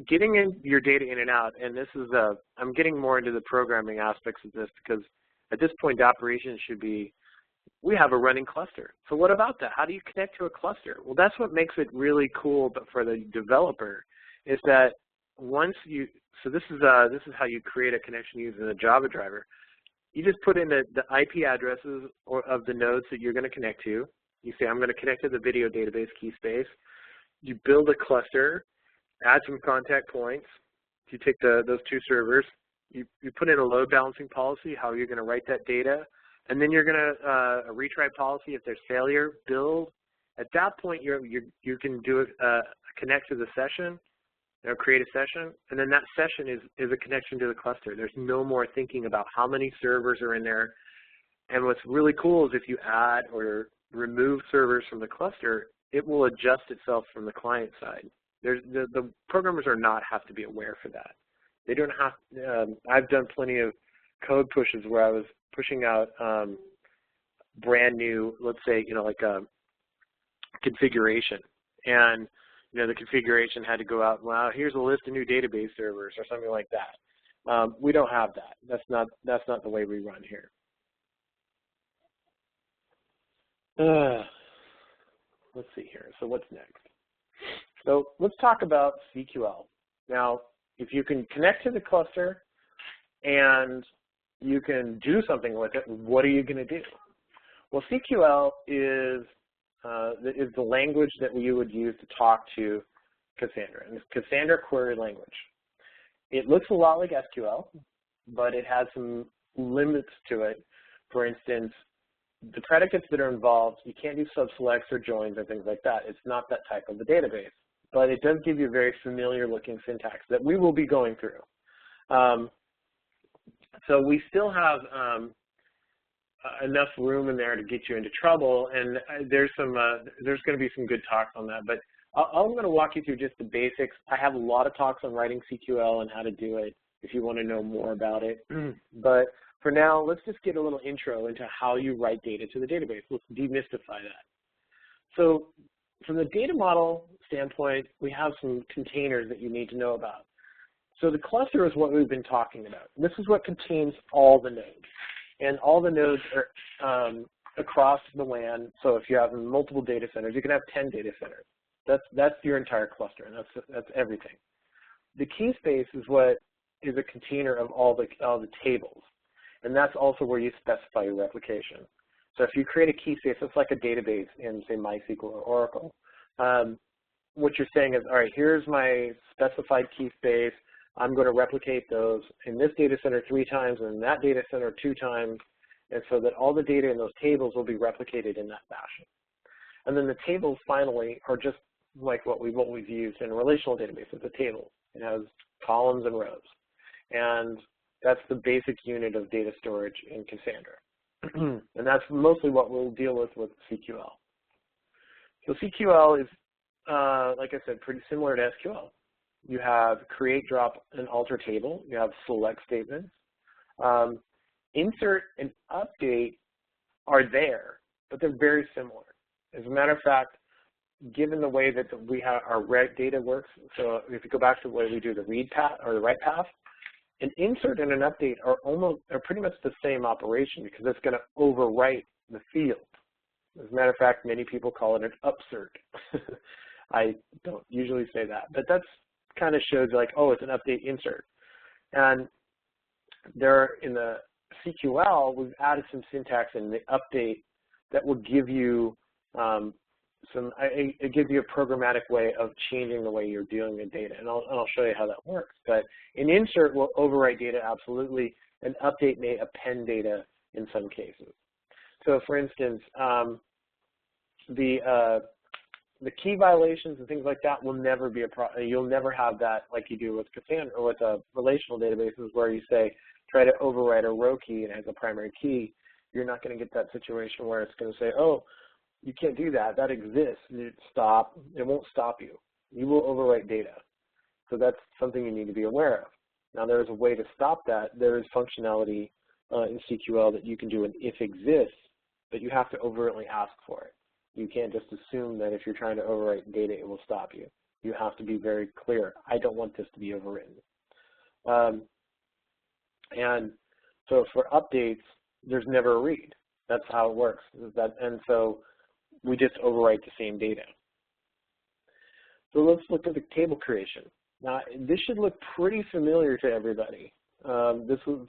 getting in your data in and out, and this is I'm getting more into the programming aspects of this, because at this point the operation should be, we have a running cluster. So what about that? How do you connect to a cluster? Well, that's what makes it really cool, but for the developer, is that once you, so this is how you create a connection using the Java driver. You just put in the IP addresses of the nodes that you're going to connect to. You say, I'm going to connect to the video database key space. You build a cluster, add some contact points. You take those two servers. You put in a load balancing policy, how you're going to write that data. And then you're going to, a retry policy, if there's failure, build. At that point, you can do it, connect to the session, or create a session, and then that session is a connection to the cluster. There's no more thinking about how many servers are in there. And what's really cool is if you add or remove servers from the cluster, it will adjust itself from the client side. The programmers are not have to be aware for that. They don't have, I've done plenty of code pushes where I was pushing out brand new, let's say, like a configuration. And, the configuration had to go out, well, here's a list of new database servers or something like that. We don't have that. That's not the way we run here. Let's see here. So what's next? So let's talk about CQL. Now, if you can connect to the cluster and you can do something with it, what are you going to do? Well, CQL is the language that you would use to talk to Cassandra, and it's Cassandra query language. It looks a lot like SQL, but it has some limits to it. For instance, the predicates that are involved, you can't do subselects or joins or things like that. It's not that type of a database, but it does give you a very familiar looking syntax that we will be going through. So we still have enough room in there to get you into trouble, and there's going to be some good talks on that. But I'm going to walk you through just the basics. I have a lot of talks on writing CQL and how to do it if you want to know more about it. But for now, let's just get a little intro into how you write data to the database. Let's demystify that. So from the data model standpoint, we have some containers that you need to know about. So the cluster is what we've been talking about. This is what contains all the nodes. And all the nodes are across the WAN. So if you have multiple data centers, you can have 10 data centers. That's your entire cluster, and that's everything. The key space is what is a container of all the tables. And that's also where you specify your replication. So if you create a key space, it's like a database in, say, MySQL or Oracle. What you're saying is, all right, here's my specified key space. I'm going to replicate those in this data center 3 times and in that data center 2 times, and so that all the data in those tables will be replicated in that fashion. And then the tables finally are just like what we've always used in a relational database. It's a table. It has columns and rows. And that's the basic unit of data storage in Cassandra. And that's mostly what we'll deal with CQL. So CQL is, like I said, pretty similar to SQL. You have create, drop, and alter table. You have select statements. Insert and update are there, but they're very similar. As a matter of fact, given the way that we have our data works, so if you go back to the way we do the read path or the write path, an insert and an update are pretty much the same operation because it's going to overwrite the field. As a matter of fact, many people call it an upsert. I don't usually say that, but that's kind of shows like, oh, it's an update insert. And there in the CQL, we've added some syntax in the update that will give you it gives you a programmatic way of changing the way you're dealing with data, and I'll show you how that works. But an insert will overwrite data absolutely. An update may append data in some cases. So, for instance, the key violations and things like that will never be a problem. You'll never have that like you do with Cassandra or with relational databases where you say try to overwrite a row key and it has a primary key. You're not going to get that situation where it's going to say, oh, you can't do that. That exists. Stop. It won't stop you. You will overwrite data. So that's something you need to be aware of. Now, there is a way to stop that. There is functionality in CQL that you can do an if exists, but you have to overtly ask for it. You can't just assume that if you're trying to overwrite data, it will stop you. You have to be very clear. I don't want this to be overwritten. And so for updates, there's never a read. That's how it works. And so we just overwrite the same data. So let's look at the table creation. Now, this should look pretty familiar to everybody. This was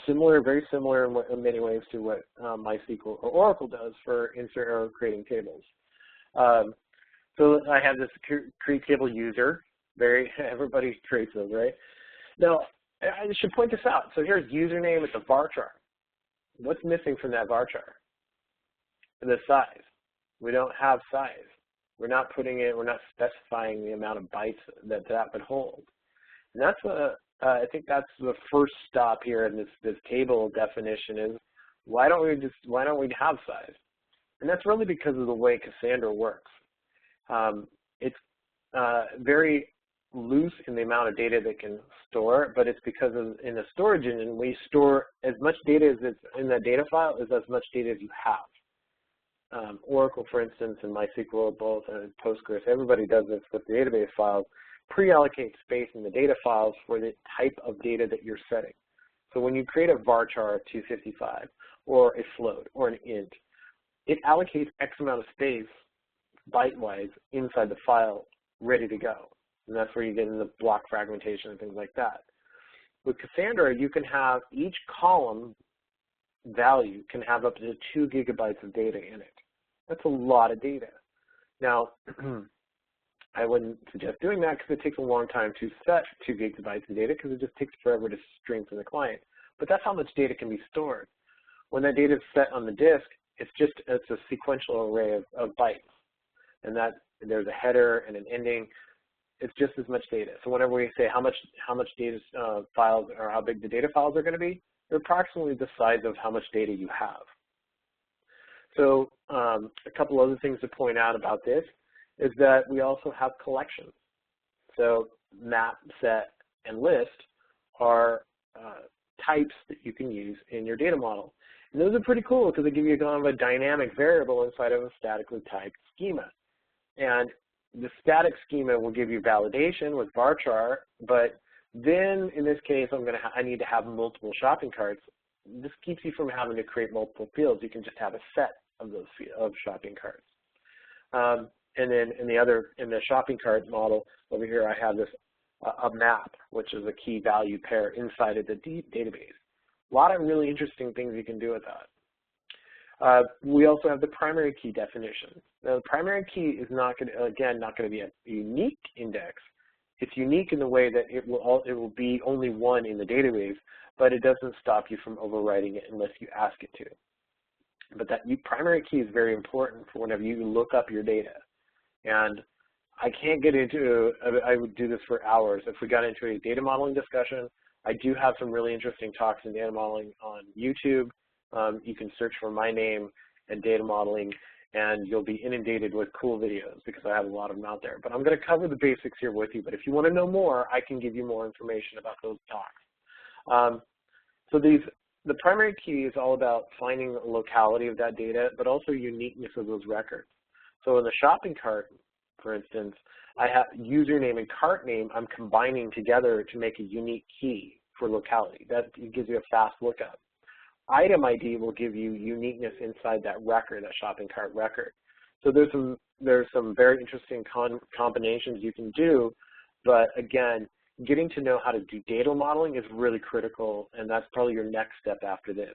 similar, very similar in many ways to what MySQL or Oracle does for insert or creating tables. So I have this create table user. Everybody creates those, right? Now, I should point this out. So here's username. It's a varchar. What's missing from that varchar? The size. We don't have size. We're not putting it. We're not specifying the amount of bytes that would hold. And that's I think that's the first stop here in this table definition is why don't we have size? And that's really because of the way Cassandra works. It's very loose in the amount of data that can store, but it's because in the storage engine we store as much data as it's in that data file as much data as you have. Oracle, for instance, and MySQL both, and Postgres, everybody does this with the database files, pre-allocate space in the data files for the type of data that you're setting. So when you create a varchar of 255 or a float or an int, it allocates X amount of space byte-wise inside the file ready to go. And that's where you get into the block fragmentation and things like that. With Cassandra, you can have each column value can have up to 2 gigabytes of data in it. That's a lot of data. Now, I wouldn't suggest doing that because it takes a long time to set 2 gigabytes of data because it just takes forever to stream from the client. But that's how much data can be stored. When that data is set on the disk, it's a sequential array of bytes. And that there's a header and an ending. It's just as much data. So whenever we say how much data files or how big the data files are going to be, they're approximately the size of how much data you have. So a couple other things to point out about this is that we also have collections. So map, set, and list are types that you can use in your data model. And those are pretty cool because they give you kind of a dynamic variable inside of a statically typed schema. And the static schema will give you validation with varchar, but then in this case, I need to have multiple shopping carts. This keeps you from having to create multiple fields. You can just have a set of those shopping carts. And then in the shopping cart model over here, I have this a map, which is a key value pair inside of the database. A lot of really interesting things you can do with that. We also have the primary key definition. Now, the primary key is not going to, again, not going to be a unique index. It's unique in the way that it will be only one in the database, but it doesn't stop you from overwriting it unless you ask it to. But that primary key is very important for whenever you look up your data. And I can't get into, I would do this for hours. If we got into a data modeling discussion, I do have some really interesting talks in data modeling on YouTube. You can search for my name and data modeling, and you'll be inundated with cool videos because I have a lot of them out there. But I'm going to cover the basics here with you. But if you want to know more, I can give you more information about those talks. So the primary key is all about finding the locality of that data, but also uniqueness of those records. So in the shopping cart, for instance, I have username and cart name I'm combining together to make a unique key for locality. That gives you a fast lookup. Item ID will give you uniqueness inside that record, that shopping cart record. So there's some very interesting combinations you can do, but again, getting to know how to do data modeling is really critical, and that's probably your next step after this.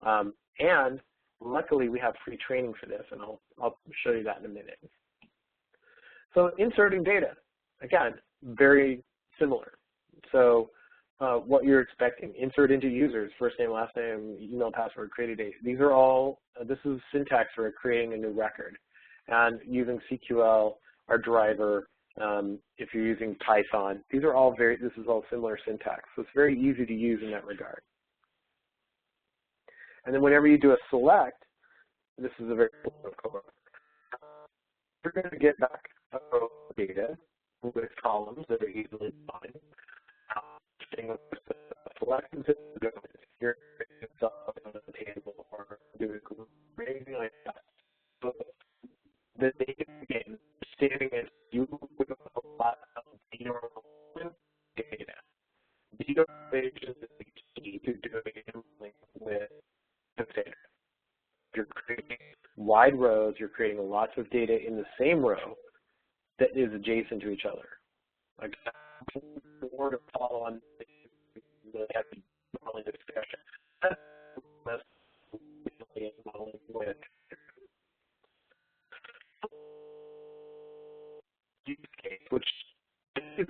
And luckily, we have free training for this, and I'll show you that in a minute. So inserting data, again, very similar. So what you're expecting, insert into users, first name, last name, email, password, create a date. These are all, this is syntax for creating a new record. And using CQL, our driver, if you're using Python, these are all this is all similar syntax. So it's very easy to use in that regard. And then whenever you do a select, this is a very important code. You're going to get back data with columns that are easily defined. Select and you're on the table or do a group or anything like that. So the data again, stating as you would a lot of data data. Data is the key to doing with Cassandra. You're creating wide rows, you're creating lots of data in the same row that is adjacent to each other. Like more to follow on the heavy modeling discussion. That's modeling with use case, which is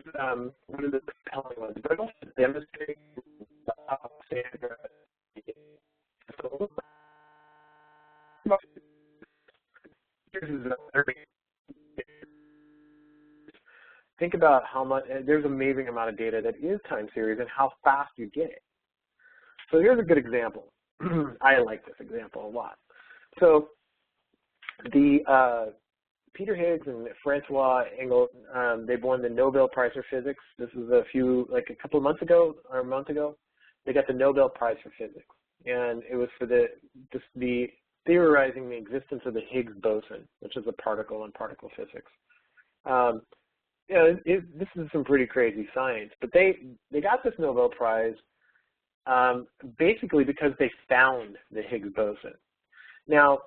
one of the compelling ones, but also demonstrate how Cassandra think about how much, there's an amazing amount of data that is time series and how fast you get it. So here's a good example. I like this example a lot. So the Peter Higgs and Francois Engel, they've won the Nobel Prize for Physics. This is a couple of months ago or a month ago. They got the Nobel Prize for Physics, and it was for the theorizing the existence of the Higgs boson, which is a particle in particle physics. This is some pretty crazy science, but they got this Nobel Prize basically because they found the Higgs boson. Now,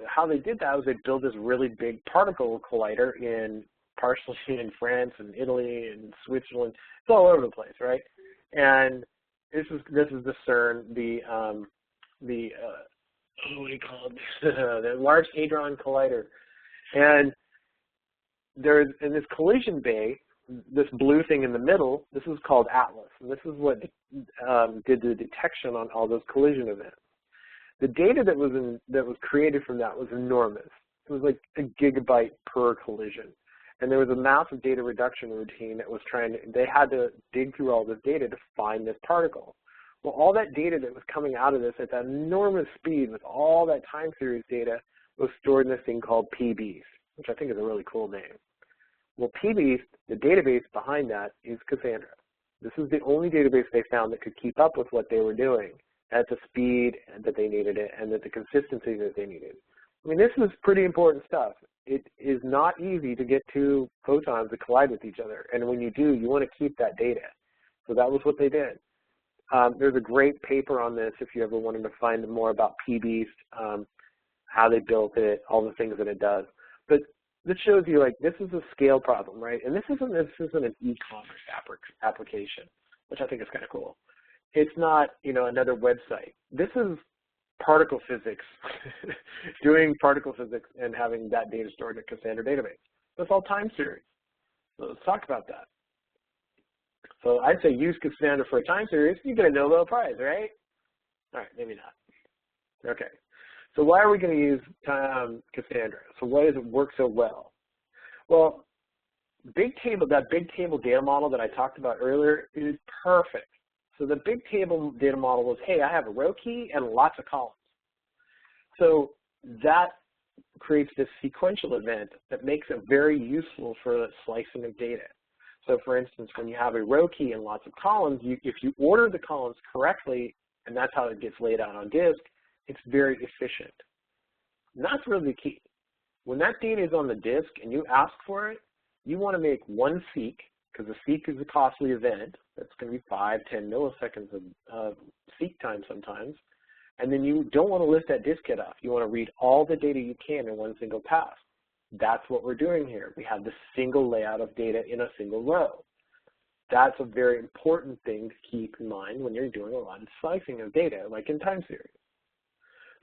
how they did that was they built this really big particle collider partially in France and Italy and Switzerland. It's all over the place, right? And this is the CERN, what do you call it? The Large Hadron Collider. And there's in this collision bay, this blue thing in the middle, this is called Atlas, and this is what did the detection on all those collision events. The data that was created from that was enormous. It was like a gigabyte per collision, and there was a massive data reduction routine that was they had to dig through all this data to find this particle. Well, all that data that was coming out of this at that enormous speed with all that time series data was stored in this thing called PBeast, which I think is a really cool name. Well, PBeast, the database behind that is Cassandra. This is the only database they found that could keep up with what they were doing at the speed that they needed it and at the consistency that they needed. I mean, this is pretty important stuff. It is not easy to get two photons to collide with each other, and when you do, you want to keep that data. So that was what they did. There's a great paper on this if you ever wanted to find more about PBeast, how they built it, all the things that it does. But this shows you, like, this is a scale problem, right? And this isn't an e-commerce application, which I think is kind of cool. it's not, another website. This is particle physics, doing particle physics and having that data stored in a Cassandra database. That's all time series. So let's talk about that. So I'd say use Cassandra for a time series, you get a Nobel Prize, right? All right, maybe not. Okay. So why are we going to use Cassandra? So why does it work so well? Well, that big table data model that I talked about earlier is perfect. So the big table data model was, hey, I have a row key and lots of columns. So that creates this sequential event that makes it very useful for slicing of data. So for instance, when you have a row key and lots of columns, if you order the columns correctly, and that's how it gets laid out on disk, it's very efficient. And that's really the key. When that data is on the disk and you ask for it, you want to make one seek, because a seek is a costly event. That's going to be 5, 10 milliseconds of seek time sometimes. And then you don't want to lift that diskette off. You want to read all the data you can in one single pass. That's what we're doing here. We have the single layout of data in a single row. That's a very important thing to keep in mind when you're doing a lot of slicing of data, like in time series.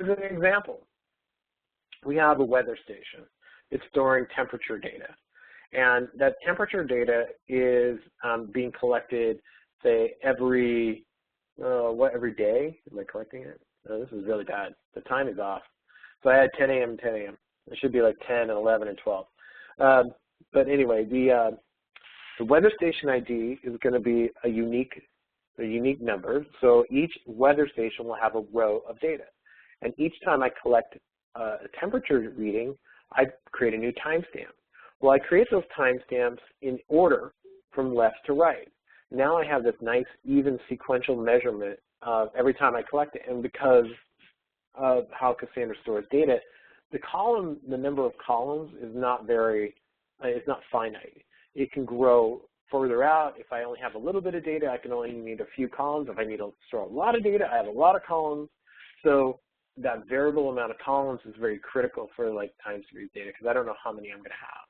As an example, we have a weather station. It's storing temperature data. And that temperature data is being collected, say, every day? Am I collecting it? No, this is really bad. The time is off. So I had 10 a.m. and 10 a.m. It should be like 10 and 11 and 12. But anyway, the weather station ID is going to be a unique number. So each weather station will have a row of data. And each time I collect a temperature reading, I create a new timestamp. Well, I create those timestamps in order from left to right. Now I have this nice, even sequential measurement of every time I collect it. And because of how Cassandra stores data, the number of columns is not finite. It can grow further out. If I only have a little bit of data, I can only need a few columns. If I need to store a lot of data, I have a lot of columns. So that variable amount of columns is very critical for like time series data, because I don't know how many I'm going to have.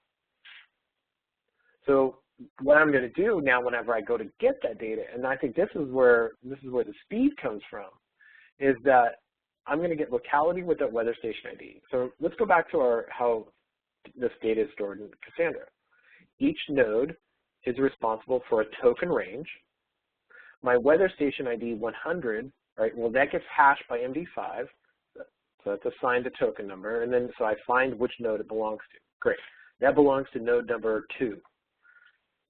So what I'm going to do now whenever I go to get that data, and I think this is where the speed comes from, is that I'm going to get locality with that weather station ID. So let's go back to how this data is stored in Cassandra. Each node is responsible for a token range. My weather station ID 100, right, well, that gets hashed by MD5. So that's assigned a token number, and then so I find which node it belongs to. Great. That belongs to node number 2.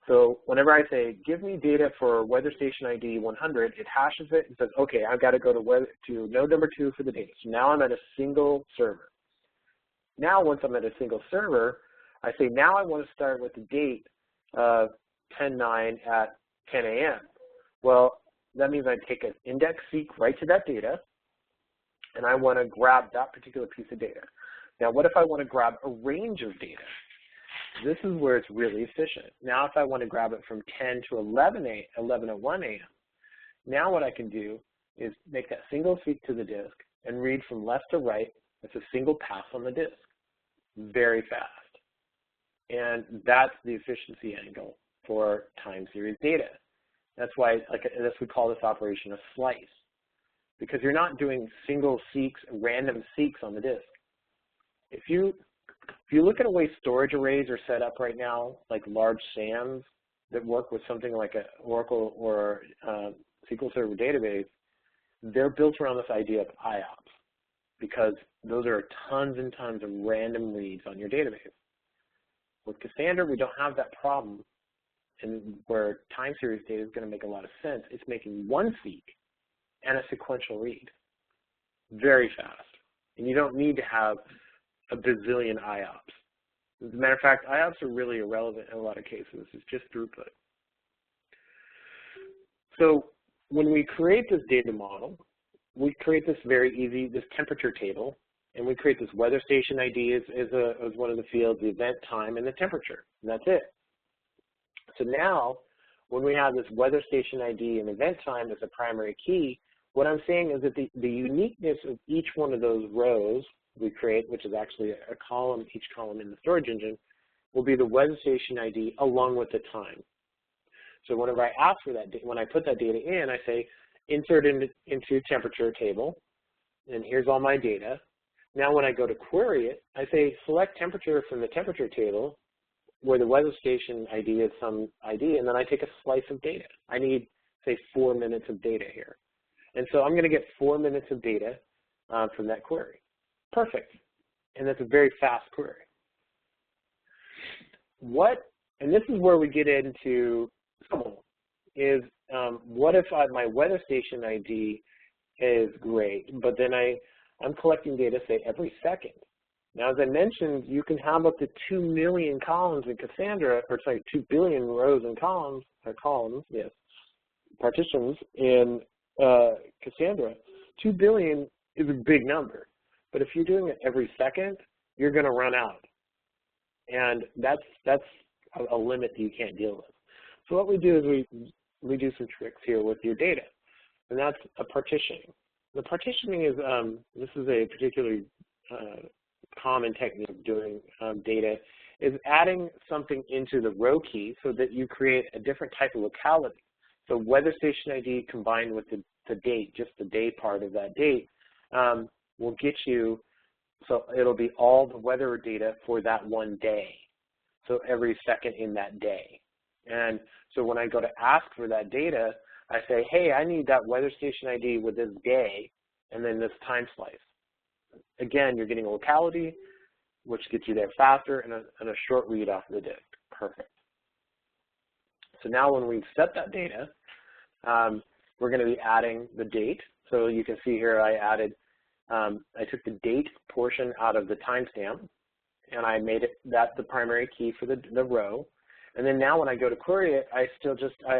So whenever I say, give me data for weather station ID 100, it hashes it and says, okay, I've got to go to node number 2 for the data. So now I'm at a single server. Now once I'm at a single server, I say, now I want to start with the date of 10/9 at 10 a.m. Well, that means I take an index seek right to that data, and I want to grab that particular piece of data. Now, what if I want to grab a range of data? This is where it's really efficient. Now, if I want to grab it from 10 to 11:01 a.m., now what I can do is make that single seek to the disk and read from left to right. It's a single pass on the disk. Very fast. And that's the efficiency angle for time series data. That's why, we call this operation a slice, because you're not doing single seeks, random seeks on the disk. If you look at the way storage arrays are set up right now, like large SAMs that work with something like an Oracle or SQL Server database, they're built around this idea of IOPS, because those are tons and tons of random reads on your database. With Cassandra, we don't have that problem, and where time series data is going to make a lot of sense. It's making one seek and a sequential read very fast. And you don't need to have a bazillion IOPS. As a matter of fact, IOPS are really irrelevant in a lot of cases. It's just throughput. So when we create this data model, we create this very easy, this temperature table, and we create this weather station ID as one of the fields, the event time, and the temperature, and that's it. So now, when we have this weather station ID and event time as a primary key, what I'm saying is that the uniqueness of each one of those rows we create, which is actually a column, each column in the storage engine, will be the weather station ID along with the time. So whenever I ask for that, when I put that data in, I say, insert into temperature table, and here's all my data. Now when I go to query it, I say select temperature from the temperature table where the weather station ID is some ID, and then I take a slice of data. I need, say, 4 minutes of data here. And so I'm going to get 4 minutes of data from that query. Perfect. And that's a very fast query. And this is where we get into trouble, is what if my weather station ID is great, but then I'm collecting data, say, every second. Now, as I mentioned, you can have up to 2 million columns in Cassandra, or sorry, 2 billion rows and columns, yes, partitions in Cassandra. 2 billion is a big number, but if you're doing it every second, you're going to run out, and that's a limit that you can't deal with. So what we do is we do some tricks here with your data, and that's a partitioning. The partitioning is, this is a particularly common technique of doing data, is adding something into the row key so that you create a different type of locality. So weather station ID combined with the date, just the day part of that date, will get you, so it'll be all the weather data for that one day. So every second in that day. And so when I go to ask for that data, I say, hey, I need that weather station ID with this day and then this time slice. Again, you're getting a locality, which gets you there faster, and a short read off of the disk. Perfect. So now when we've set that data, we're going to be adding the date. So you can see here I added, I took the date portion out of the timestamp, and I made it that the primary key for the row. And then now when I go to query it,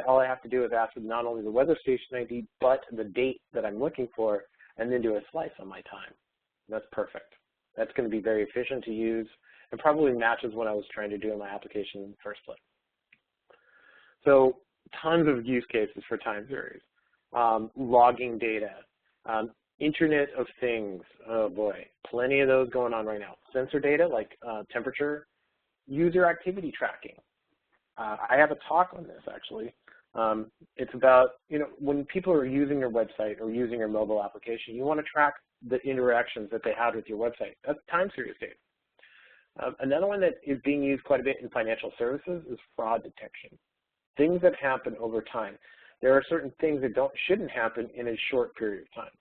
all I have to do is ask for not only the weather station ID, but the date that I'm looking for, and then do a slice on my time. That's perfect. That's going to be very efficient to use and probably matches what I was trying to do in my application in the first place. So tons of use cases for time series. Logging data, Internet of Things, oh boy, plenty of those going on right now. Sensor data like temperature, user activity tracking. I have a talk on this actually. It's about, when people are using your website or using your mobile application, you want to track the interactions that they had with your website. That's time series data. Another one that is being used quite a bit in financial services is fraud detection. Things that happen over time. There are certain things that shouldn't happen in a short period of time.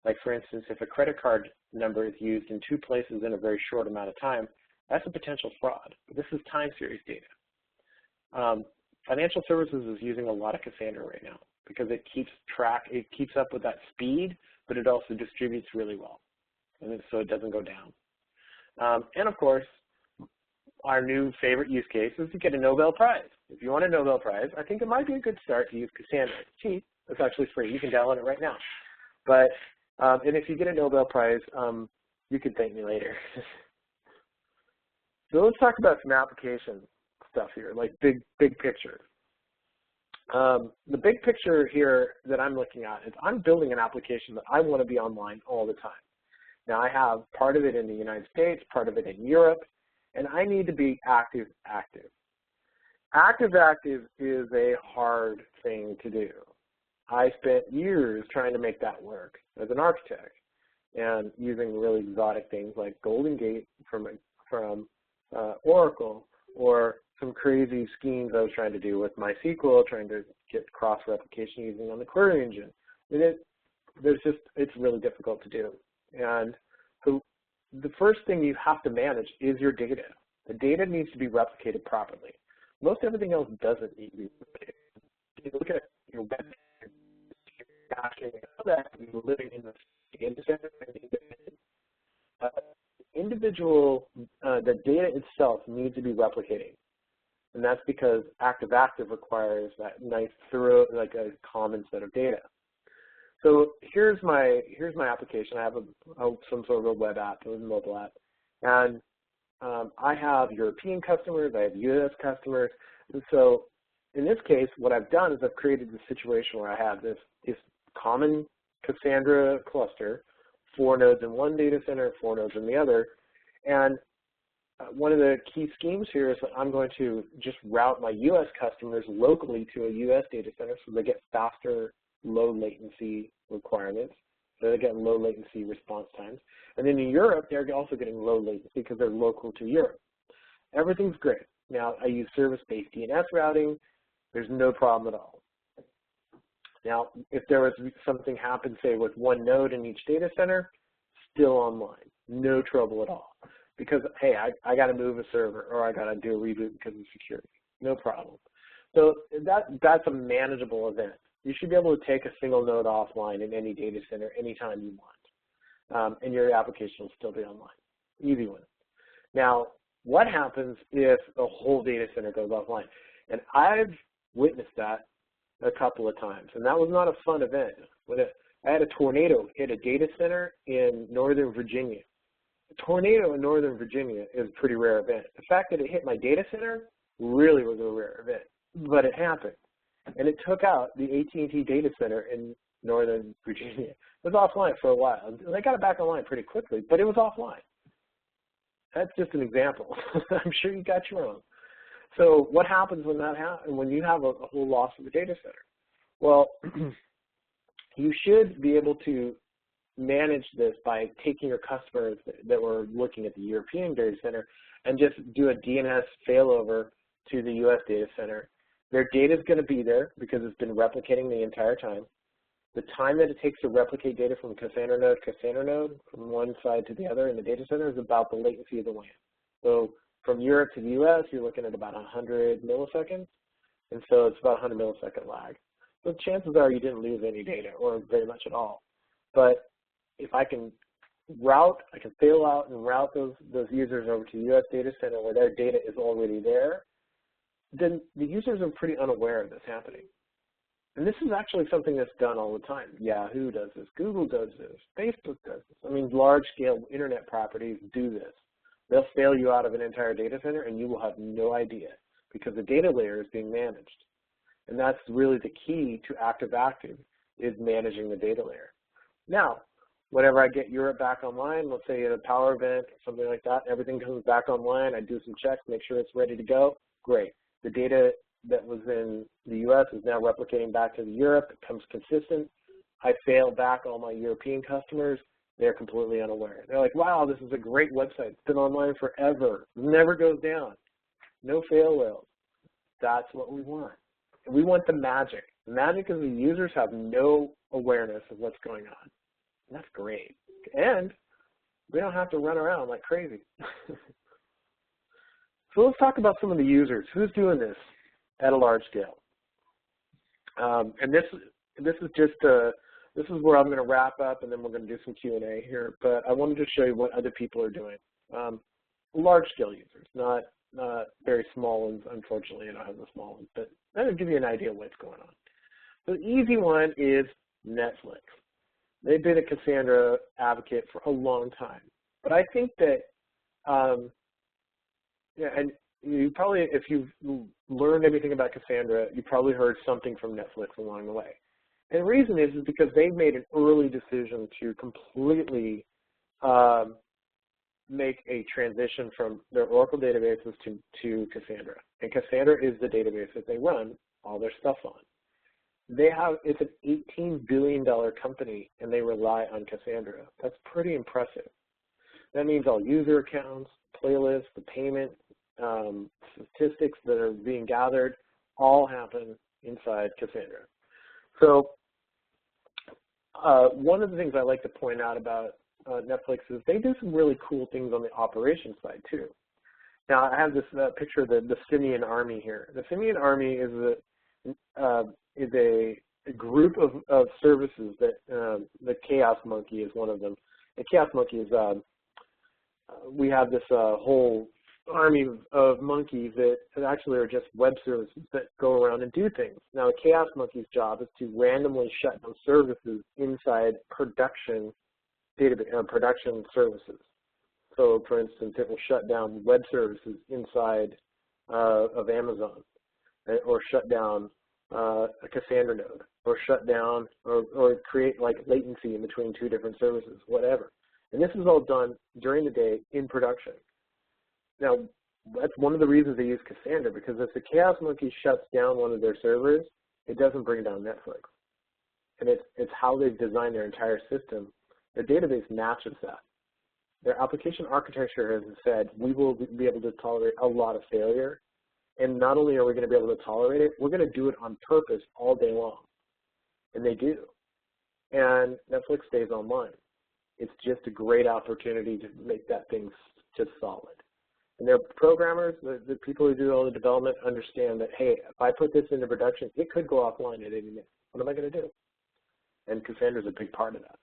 Like for instance, if a credit card number is used in 2 places in a very short amount of time, that's a potential fraud. But this is time series data. Financial services is using a lot of Cassandra right now because it keeps up with that speed, but it also distributes really well, and so it doesn't go down. And of course, our new favorite use case is to get a Nobel Prize. If you want a Nobel Prize, I think it might be a good start to use Cassandra. It's cheap. It's actually free. You can download it right now. But and if you get a Nobel Prize, you can thank me later. So let's talk about some application stuff here, like big picture. The big picture here that I'm looking at is I'm building an application that I want to be online all the time. Now I have part of it in the United States, part of it in Europe, and I need to be active. Active is a hard thing to do. I spent years trying to make that work as an architect and using really exotic things like Golden Gate from Oracle, or some crazy schemes I was trying to do with MySQL, trying to get cross-replication using on the query engine. And it's really difficult to do. And so the first thing you have to manage is your data. The data needs to be replicated properly. Most everything else doesn't need to be replicated. If you look at your web, caching, and all that, you're living in the the data itself needs to be replicating. And that's because active requires that nice thorough, like a common set of data. So here's my application. I have some sort of a web app, a mobile app, and I have European customers, I have U.S. customers, and so in this case, what I've done is I've created this situation where I have this common Cassandra cluster, 4 nodes in one data center, 4 nodes in the other, and one of the key schemes here is that I'm going to just route my U.S. customers locally to a U.S. data center so they get faster low latency requirements. So they're getting low latency response times. And then in Europe, they're also getting low latency because they're local to Europe. Everything's great. Now, I use service-based DNS routing. There's no problem at all. Now, if there was something happen, say, with one node in each data center, still online. No trouble at all. Because, hey, I got to move a server or I got to do a reboot because of security. No problem. So that's a manageable event. You should be able to take a single node offline in any data center anytime you want, and your application will still be online. Easy one. Now, what happens if a whole data center goes offline? And I've witnessed that a couple of times, and that was not a fun event. I had a tornado hit a data center in Northern Virginia. A tornado in Northern Virginia is a pretty rare event. The fact that it hit my data center really was a rare event, but it happened. And it took out the AT&T data center in Northern Virginia. It was offline for a while. They got it back online pretty quickly, but it was offline. That's just an example. I'm sure you got your own. So what happens when that happens, when you have a whole loss of the data center? Well, you should be able to manage this by taking your customers that were looking at the European data center and just do a DNS failover to the US data center. Their data is going to be there because it's been replicating the entire time. The time that it takes to replicate data from Cassandra node, from one side to the other in the data center is about the latency of the WAN. So from Europe to the US, you're looking at about 100 milliseconds, and so it's about 100 millisecond lag. So chances are you didn't lose any data or very much at all. But if I can fail out and route those users over to the US data center where their data is already there, then the users are pretty unaware of this happening. And this is actually something that's done all the time. Yahoo does this, Google does this, Facebook does this. I mean, large-scale internet properties do this. They'll fail you out of an entire data center and you will have no idea because the data layer is being managed. And that's really the key to active-active is managing the data layer. Now, whenever I get Europe back online, let's say at a power event or something like that, everything comes back online, I do some checks, make sure it's ready to go, great. The data that was in the US is now replicating back to the Europe, it becomes consistent. I fail back all my European customers, they're completely unaware. They're like, wow, this is a great website, it's been online forever, never goes down, no fail whales. That's what we want. We want the magic. The magic is the users have no awareness of what's going on. And that's great. And we don't have to run around like crazy. So let's talk about some of the users. Who's doing this at a large scale? And this is just this is where I'm going to wrap up, and then we're going to do some Q&A here. But I wanted to show you what other people are doing. Large scale users, not very small ones. Unfortunately, I don't have the small ones, but that'll give you an idea of what's going on. So the easy one is Netflix. They've been a Cassandra advocate for a long time. But I think that yeah, and you probably, if you've learned anything about Cassandra, you probably heard something from Netflix along the way. And the reason is because they've made an early decision to completely make a transition from their Oracle databases to Cassandra. And Cassandra is the database that they run all their stuff on. It's an $18 billion company, and they rely on Cassandra. That's pretty impressive. That means all user accounts, playlists, the payment, statistics that are being gathered all happen inside Cassandra. So one of the things I like to point out about Netflix is they do some really cool things on the operations side too. Now I have this picture of the Simian Army here. The Simian Army is a group of services that the Chaos Monkey is one of them. The Chaos Monkey is we have this whole army of monkeys that actually are just web services that go around and do things. Now, the Chaos Monkey's job is to randomly shut down services inside production production services. So, for instance, it will shut down web services inside of Amazon, or shut down a Cassandra node, or shut down or create like latency in between two different services, whatever. And this is all done during the day in production. Now, that's one of the reasons they use Cassandra, because if the Chaos Monkey shuts down one of their servers, it doesn't bring down Netflix. and it's how they've designed their entire system. Their database matches that. Their application architecture has said, we will be able to tolerate a lot of failure, and not only are we going to be able to tolerate it, we're going to do it on purpose all day long. And they do. And Netflix stays online. It's just a great opportunity to make that thing just solid. And their programmers, the people who do all the development, understand that, hey, if I put this into production, it could go offline at any minute. What am I going to do? And Cassandra's a big part of that.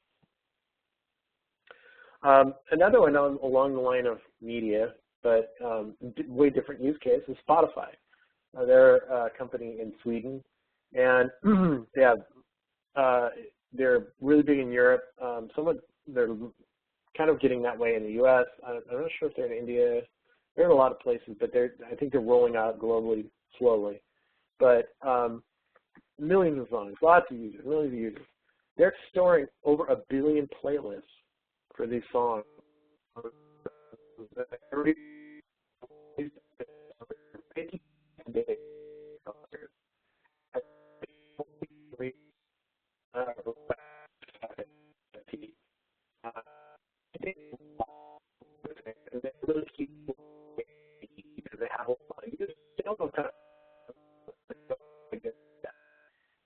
Another one along the line of media, but way different use case, is Spotify. They're a company in Sweden, and they have, they're really big in Europe. They're kind of getting that way in the U.S. I'm not sure if they're in India. They're in a lot of places, but I think they're rolling out globally slowly. But millions of songs, lots of users, millions of users. They're storing over 1 billion playlists for these songs.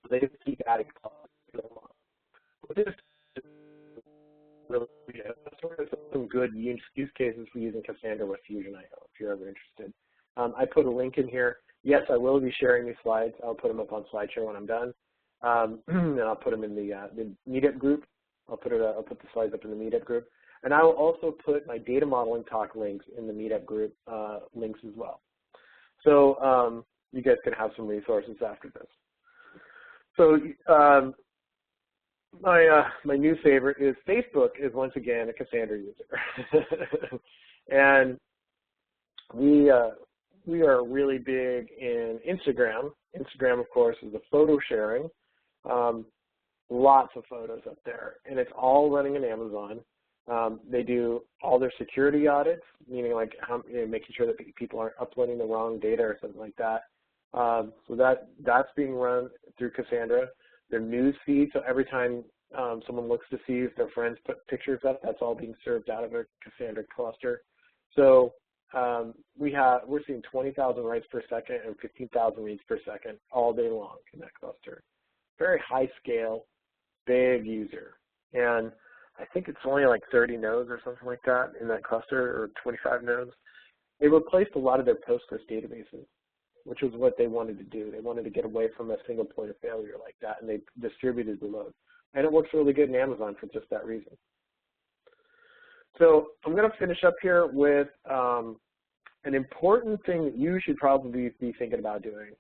They just keep adding some good use cases for using Cassandra with Fusion.io if you're ever interested. I put a link in here. Yes, I will be sharing these slides. I'll put them up on SlideShare when I'm done, and I'll put them in the meetup group. I'll put the slides up in the meetup group, and I will also put my data modeling talk links in the meetup group links as well. So you guys can have some resources after this. So my new favorite is Facebook is once again a Cassandra user, and we are really big in Instagram. Instagram, of course, is the photo sharing. Lots of photos up there, and it's all running in Amazon. They do all their security audits, meaning like making sure that people aren't uploading the wrong data or something like that. So that's being run through Cassandra. Their news feed, so every time someone looks to see if their friends put pictures up, that's all being served out of a Cassandra cluster. So we're seeing 20,000 writes per second and 15,000 reads per second all day long in that cluster. Very high scale, big user. And I think it's only like 30 nodes or something like that in that cluster, or 25 nodes. They replaced a lot of their Postgres databases, which was what they wanted to do. They wanted to get away from a single point of failure like that, and they distributed the load. And it works really good in Amazon for just that reason. So I'm going to finish up here with an important thing that you should probably be thinking about doing.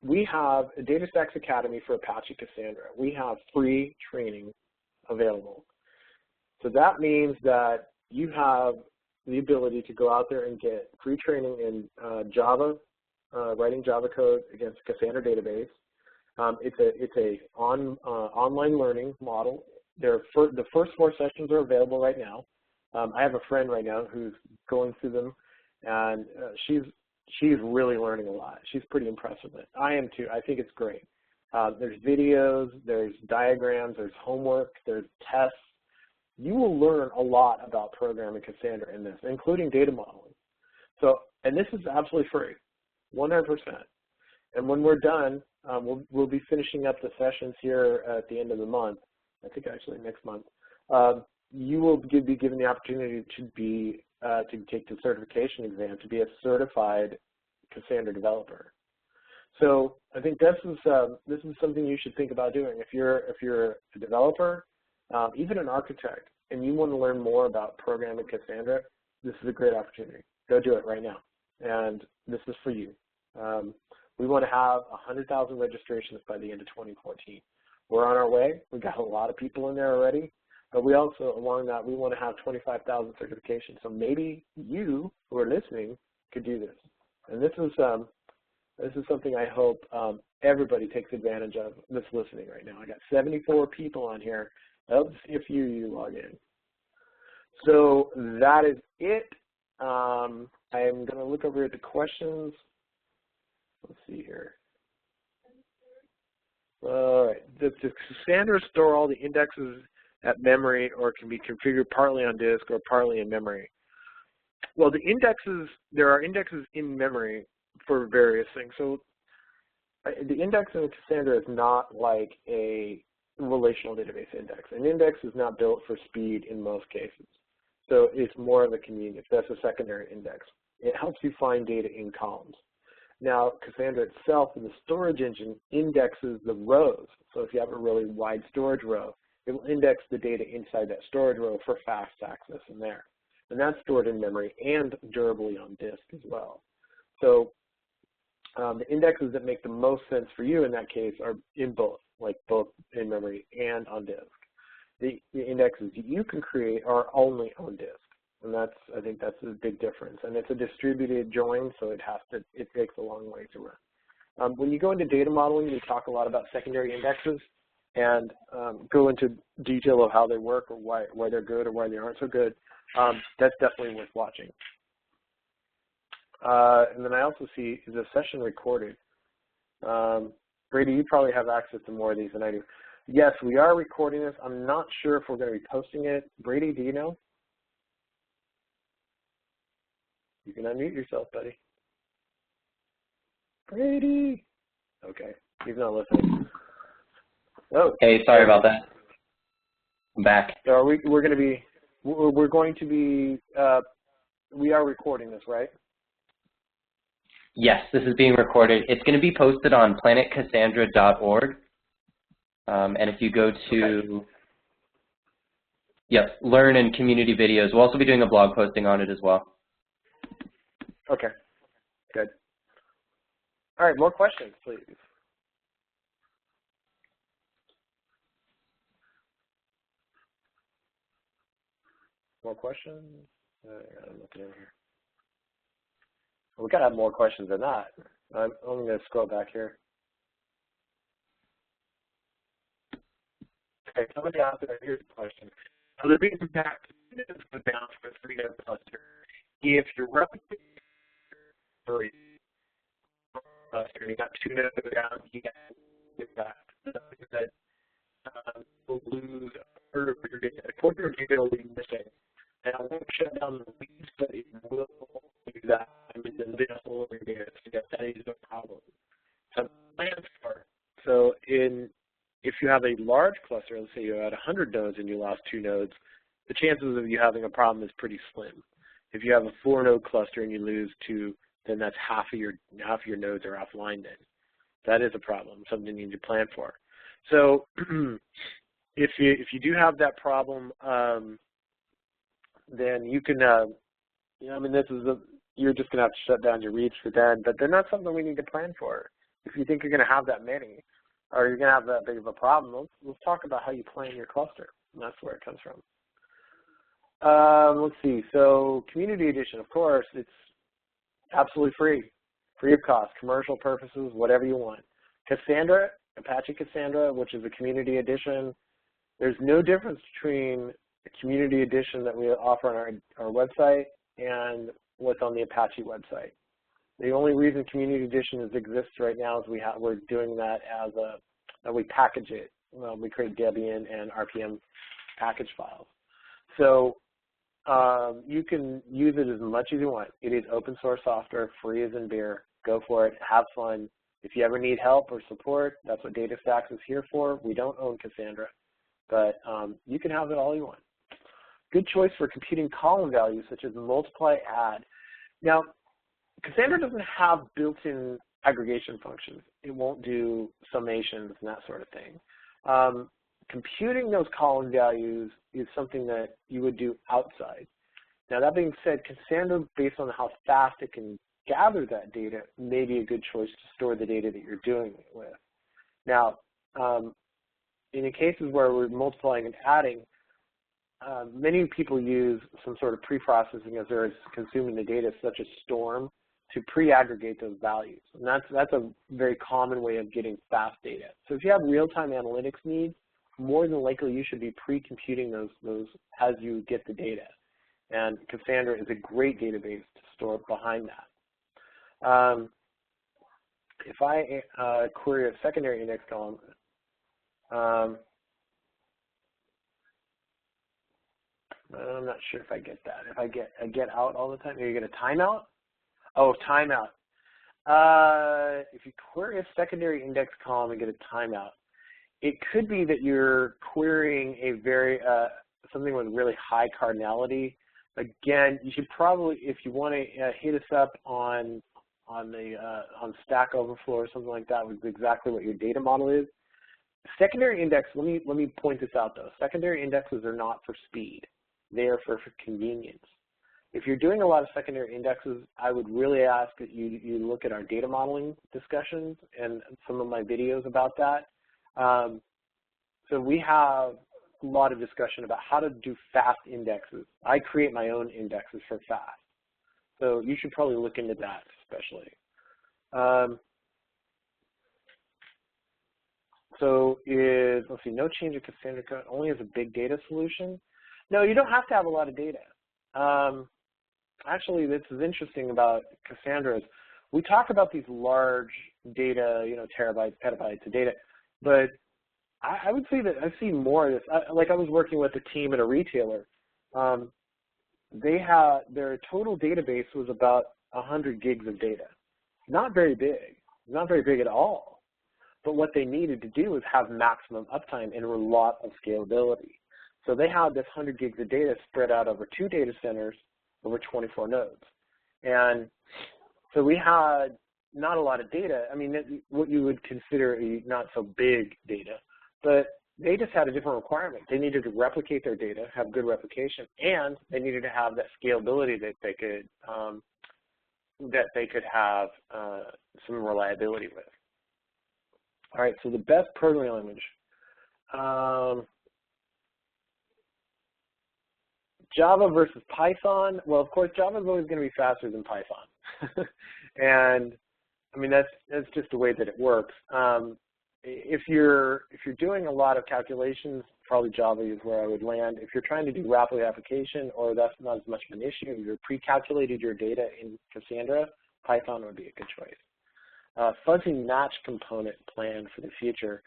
We have a DataStax Academy for Apache Cassandra. We have free training available. So that means that you have the ability to go out there and get free training in Java, writing Java code against a Cassandra database. It's a online learning model. The first 4 sessions are available right now. I have a friend right now who's going through them, and she's really learning a lot. She's pretty impressed with it. I am too. I think it's great. There's videos, there's diagrams, there's homework, there's tests. You will learn a lot about programming Cassandra in this, including data modeling. So, and this is absolutely free, 100%. And when we're done, we'll be finishing up the sessions here at the end of the month. I think actually next month. You will be given the opportunity to take the certification exam to be a certified Cassandra developer. So I think this is something you should think about doing. If you're a developer, even an architect, and you want to learn more about programming Cassandra, this is a great opportunity. Go do it right now, and this is for you. We want to have 100,000 registrations by the end of 2014. We're on our way. We've got a lot of people in there already, but we also, along that, we want to have 25,000 certifications. So maybe you who are listening could do this. And this is something I hope everybody takes advantage of that's listening right now. I got 74 people on here. Let's see a few you log in. So that is it. I'm going to look over at the questions. Let's see here. All right. Does Cassandra store all the indexes at memory, or can be configured partly on disk or partly in memory? Well, the indexes, there are indexes in memory for various things. So the index in Cassandra is not like a relational database index. An index is not built for speed in most cases. So it's more of a convenience. That's a secondary index. It helps you find data in columns. Now, Cassandra itself, in the storage engine, indexes the rows. So if you have a really wide storage row, it will index the data inside that storage row for fast access in there. And that's stored in memory and durably on disk as well. So the indexes that make the most sense for you in that case are in both, like both in memory and on disk. The indexes that you can create are only on disk. And that's, I think that's a big difference. And it's a distributed join, so it takes a long way to run. When you go into data modeling, we talk a lot about secondary indexes and go into detail of how they work or why they're good or why they aren't so good. That's definitely worth watching. And then I also see, is the session recorded? Brady, you probably have access to more of these than I do. Yes, we are recording this. I'm not sure if we're going to be posting it. Brady, do you know? You can unmute yourself, buddy. Brady. Okay, he's not listening. Oh. Hey, sorry about that. I'm back. So we're going to be, we are recording this, right? Yes, this is being recorded. It's going to be posted on planetcassandra.org. And if you go to, yep, learn and community videos, we'll also be doing a blog posting on it as well. Okay, good. All right, more questions, please. More questions? I'm looking in here. We gotta have more questions than that. I'm only gonna scroll back here. Okay, somebody out there, here's a question. So the big impact is go down to a 3-node cluster. If you're replicating cluster and you got 2 nodes go down, you get that will lose a third of your data. A quarter of your data will be missing. And I won't shut down the leads, but it will do that. I mean, the whole of your data, so that is a problem. So plans for. So if you have a large cluster, let's say you had 100 nodes and you lost 2 nodes, the chances of you having a problem is pretty slim. If you have a 4-node cluster and you lose 2, then that's half of your nodes are offline then. That is a problem, something you need to plan for. So if you do have that problem, then you can, I mean, you're just going to have to shut down your reads for then, but they're not something we need to plan for. If you think you're going to have that many, or you're going to have that big of a problem, let's talk about how you plan your cluster, and that's where it comes from. Let's see, so Community Edition, of course, it's absolutely free of cost, commercial purposes, whatever you want. Cassandra, Apache Cassandra, which is a Community Edition, there's no difference between the Community Edition that we offer on our website and what's on the Apache website. The only reason Community Edition exists right now is we're doing that as we package it. We create Debian and RPM package files. So you can use it as much as you want. It is open source software, free as in beer. Go for it, have fun. If you ever need help or support, that's what DataStax is here for. We don't own Cassandra, but you can have it all you want. Good choice for computing column values such as multiply, add. Now, Cassandra doesn't have built-in aggregation functions. It won't do summations and that sort of thing. Computing those column values is something that you would do outside. Now, that being said, Cassandra, based on how fast it can gather that data, may be a good choice to store the data that you're doing it with. Now, in the cases where we're multiplying and adding, many people use some sort of pre-processing as they're consuming the data, such as Storm, to pre-aggregate those values. And that's a very common way of getting fast data. So if you have real-time analytics needs, more than likely you should be pre-computing those as you get the data. And Cassandra is a great database to store behind that. If I query a secondary index column, I'm not sure if I get that. If I get out all the time, you get a timeout? Oh, timeout. If you query a secondary index column and get a timeout, it could be that you're querying a very something with really high cardinality. Again, you should probably, if you want to hit us up on Stack Overflow or something like that, with exactly what your data model is. Secondary index. Let me point this out though. Secondary indexes are not for speed; they are for convenience. If you're doing a lot of secondary indexes, I would really ask that you look at our data modeling discussions and some of my videos about that. So we have a lot of discussion about how to do fast indexes. I create my own indexes for fast. So you should probably look into that especially. Let's see, no change in Cassandra code, only as a big data solution? No, you don't have to have a lot of data. Actually, this is interesting about Cassandra is we talk about these large data, terabytes, petabytes of data, but I would say that I've seen more of this. Like I was working with a team at a retailer. Their total database was about 100 gigs of data. Not very big, not very big at all. But what they needed to do was have maximum uptime and a lot of scalability. So they had this 100 gigs of data spread out over 2 data centers over 24 nodes. And so we had not a lot of data. I mean, what you would consider a not so big data, but they just had a different requirement. They needed to replicate their data, have good replication, and they needed to have that scalability that they could have some reliability with. All right, so the best programming language. Java versus Python. Well, of course, Java is always going to be faster than Python, and I mean that's just the way that it works. If you're doing a lot of calculations, probably Java is where I would land. If you're trying to do rapid application, or that's not as much of an issue, you're pre-calculated your data in Cassandra, Python would be a good choice. Fuzzy match component plan for the future.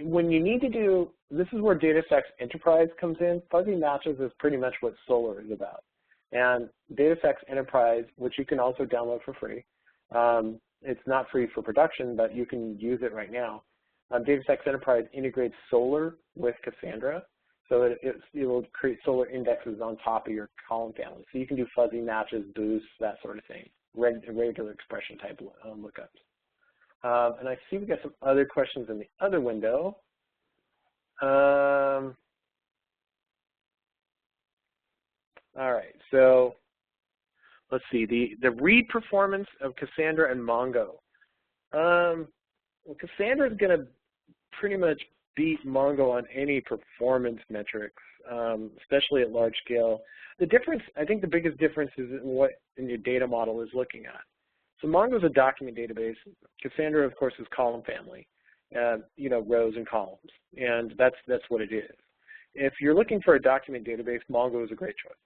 When you need to do, this is where DataStax Enterprise comes in. Fuzzy matches is pretty much what Solar is about. And DataStax Enterprise, which you can also download for free, it's not free for production, but you can use it right now. DataStax Enterprise integrates Solar with Cassandra, so it will create Solar indexes on top of your column family. So you can do fuzzy matches, boosts, that sort of thing, regular expression type lookups. And I see we got some other questions in the other window. All right, so let's see, the read performance of Cassandra and Mongo. Well, Cassandra is going to pretty much beat Mongo on any performance metrics, especially at large scale. The difference, I think the biggest difference is in what your data model is looking at. So Mongo is a document database. Cassandra, of course, is column family, rows and columns, and that's what it is. If you're looking for a document database, Mongo is a great choice.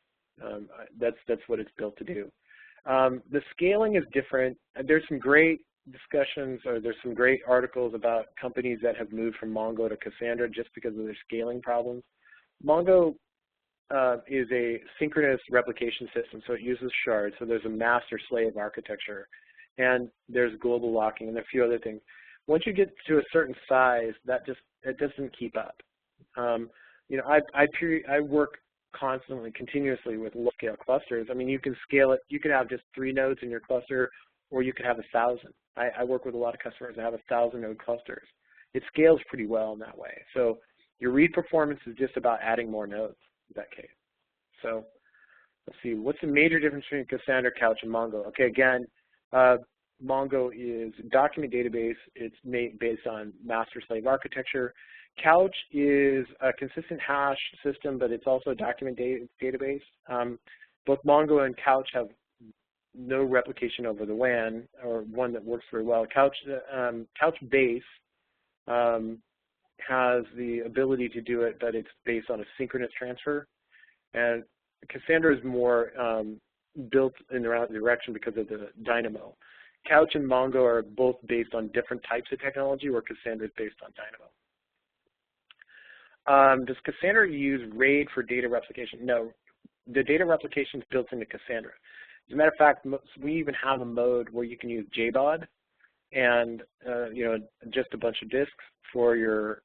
That's what it's built to do. The scaling is different. There's some great discussions, or there's some great articles about companies that have moved from Mongo to Cassandra just because of their scaling problems. Mongo is a synchronous replication system, so it uses shards. So there's a master-slave architecture, and there's global locking, and a few other things. Once you get to a certain size, it doesn't keep up. I work constantly, continuously with low-scale clusters. I mean, you can scale it. You could have just 3 nodes in your cluster, or you could have 1,000. I work with a lot of customers that have 1,000-node clusters. It scales pretty well in that way. So your read performance is just about adding more nodes in that case. So let's see, what's the major difference between Cassandra, Couch, and Mongo? Okay, again, Mongo is a document database. It's based on master-slave architecture. Couch is a consistent hash system, but it's also a document database. Both Mongo and Couch have no replication over the WAN, or one that works very well. Couchbase has the ability to do it, but it's based on a synchronous transfer. And Cassandra is more built in the right direction because of the dynamo. Couch and Mongo are both based on different types of technology, where Cassandra is based on Dynamo. Does Cassandra use RAID for data replication? No. The data replication is built into Cassandra. As a matter of fact, we even have a mode where you can use JBOD and just a bunch of disks for your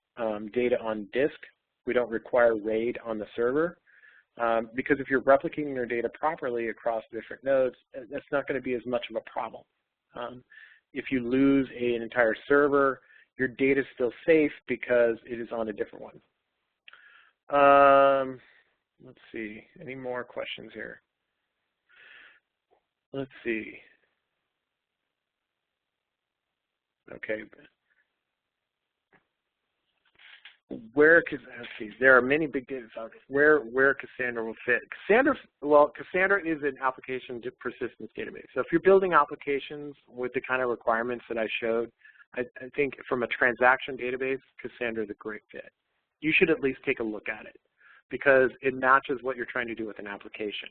data on disk. We don't require RAID on the server because if you're replicating your data properly across different nodes, that's not going to be as much of a problem. If you lose an entire server, your data is still safe because it is on a different one. Let's see, any more questions here? Let's see. Okay. Let's see, there are many big data sources. Where Cassandra will fit. Cassandra is an application persistence database. So if you're building applications with the kind of requirements that I showed, I think from a transaction database, Cassandra is a great fit. You should at least take a look at it because it matches what you're trying to do with an application.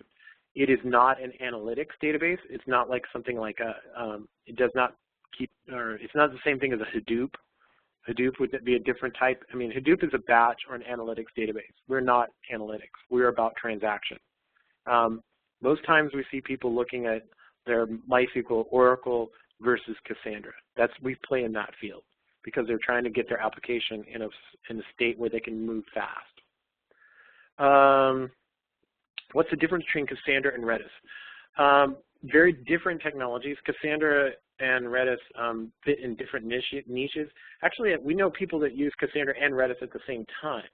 It is not an analytics database. It's not like something like it does not keep, or it's not the same thing as a Hadoop. Hadoop would be a different type. I mean, Hadoop is a batch or an analytics database. We're not analytics. We're about transaction. Most times we see people looking at their MySQL, Oracle versus Cassandra. We play in that field because they're trying to get their application in a state where they can move fast. What's the difference between Cassandra and Redis? Very different technologies. Cassandra and Redis fit in different niches. Actually, we know people that use Cassandra and Redis at the same time.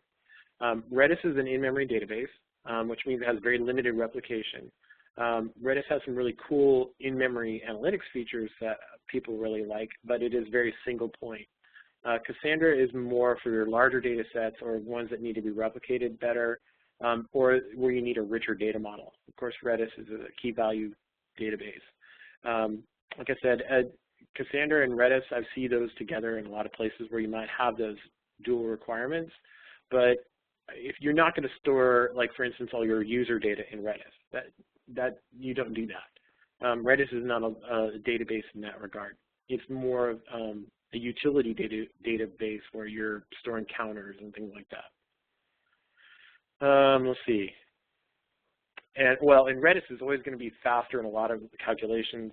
Redis is an in-memory database, which means it has very limited replication. Redis has some really cool in-memory analytics features that people really like, but it is very single point. Cassandra is more for your larger data sets or ones that need to be replicated better, or where you need a richer data model. Of course, Redis is a key value database. Like I said, Cassandra and Redis, I see those together in a lot of places where you might have those dual requirements, but if you're not going to store, like for instance, all your user data in Redis, that you don't do that. Redis is not a database in that regard. It's more of a utility database where you're storing counters and things like that. Let's see. And well, in Redis is always going to be faster in a lot of calculations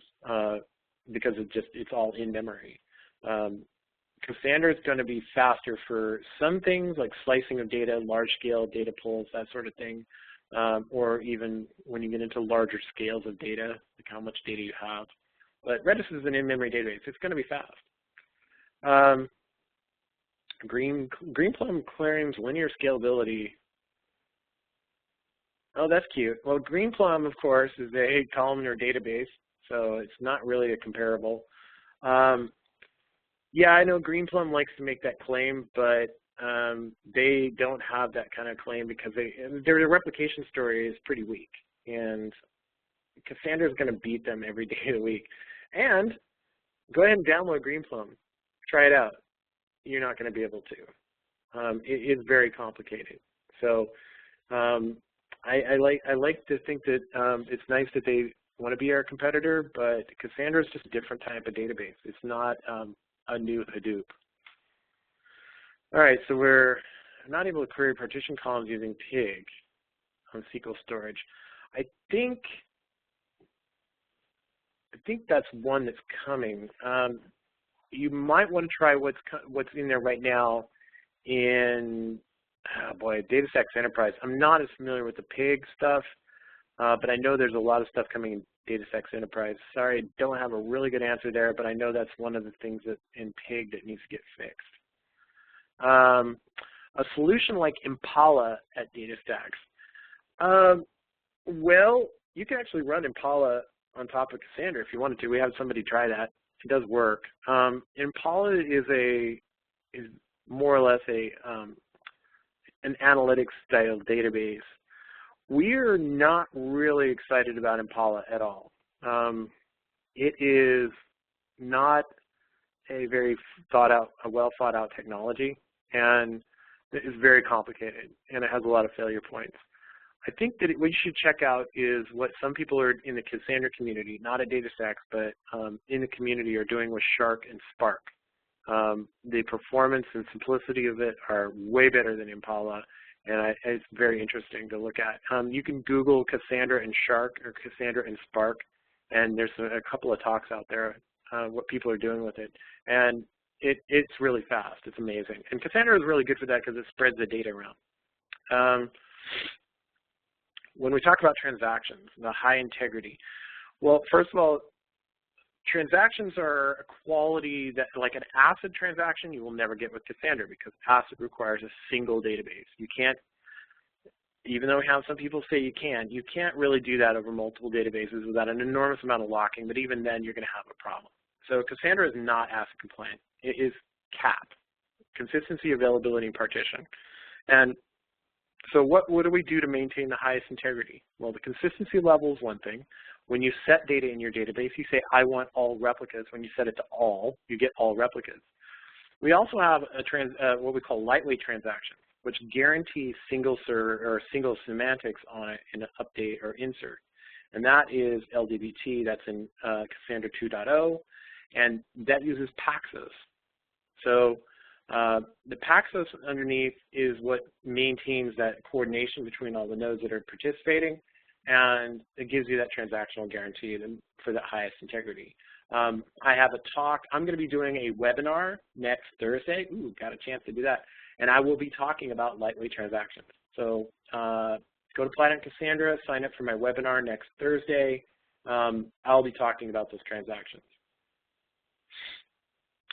because it's all in memory. Cassandra is going to be faster for some things like slicing of data, large scale data pulls, that sort of thing, or even when you get into larger scales of data, like how much data you have. But Redis is an in-memory database. It's going to be fast. Greenplum claims linear scalability. Oh, that's cute. Well, Greenplum, of course, is a columnar database, so it's not really a comparable. Yeah, I know Greenplum likes to make that claim, but they don't have that kind of claim because their replication story is pretty weak, and Cassandra is going to beat them every day of the week. And go ahead and download Greenplum. Try it out. You're not going to be able to. It is very complicated. So I like to think that it's nice that they want to be our competitor, but Cassandra is just a different type of database. It's not a new Hadoop. All right, so we're not able to query partition columns using PIG on SQL storage. I think that's one that's coming. You might want to try what's in there right now in DataStax Enterprise. I'm not as familiar with the PIG stuff, but I know there's a lot of stuff coming in DataStax Enterprise. Sorry, I don't have a really good answer there, but I know that's one of the things that in PIG that needs to get fixed. A solution like Impala at DataStax. Well, you can actually run Impala on top of Cassandra if you wanted to. We have somebody try that. It does work. Impala is more or less an analytics style database. We're not really excited about Impala at all. It is not a very well thought out technology, and it is very complicated, and it has a lot of failure points. I think that what you should check out is what some people are in the Cassandra community, not at DataStax, but in the community are doing with Shark and Spark. The performance and simplicity of it are way better than Impala, and it's very interesting to look at. You can Google Cassandra and Shark or Cassandra and Spark, and there's a couple of talks out there, what people are doing with it. And it's really fast. It's amazing. And Cassandra is really good for that because it spreads the data around. When we talk about transactions, the high integrity, well, first of all, transactions are a quality that, like an ACID transaction, you will never get with Cassandra because ACID requires a single database. You can't, even though we have some people say you can't really do that over multiple databases without an enormous amount of locking, but even then you're going to have a problem. So Cassandra is not ACID compliant. It is CAP, consistency, availability, and partition. And so what do we do to maintain the highest integrity? Well, the consistency level is one thing. When you set data in your database, you say, I want all replicas. When you set it to all, you get all replicas. We also have what we call lightweight transactions, which guarantee single server or single semantics on it in an update or insert. And that is LDBT. That's in Cassandra 2.0, and that uses Paxos. So the Paxos underneath is what maintains that coordination between all the nodes that are participating, and it gives you that transactional guarantee for the highest integrity. I have a talk. I'm going to be doing a webinar next Thursday. Ooh, got a chance to do that. And I will be talking about lightweight transactions. So go to Planet Cassandra, sign up for my webinar next Thursday. I'll be talking about those transactions.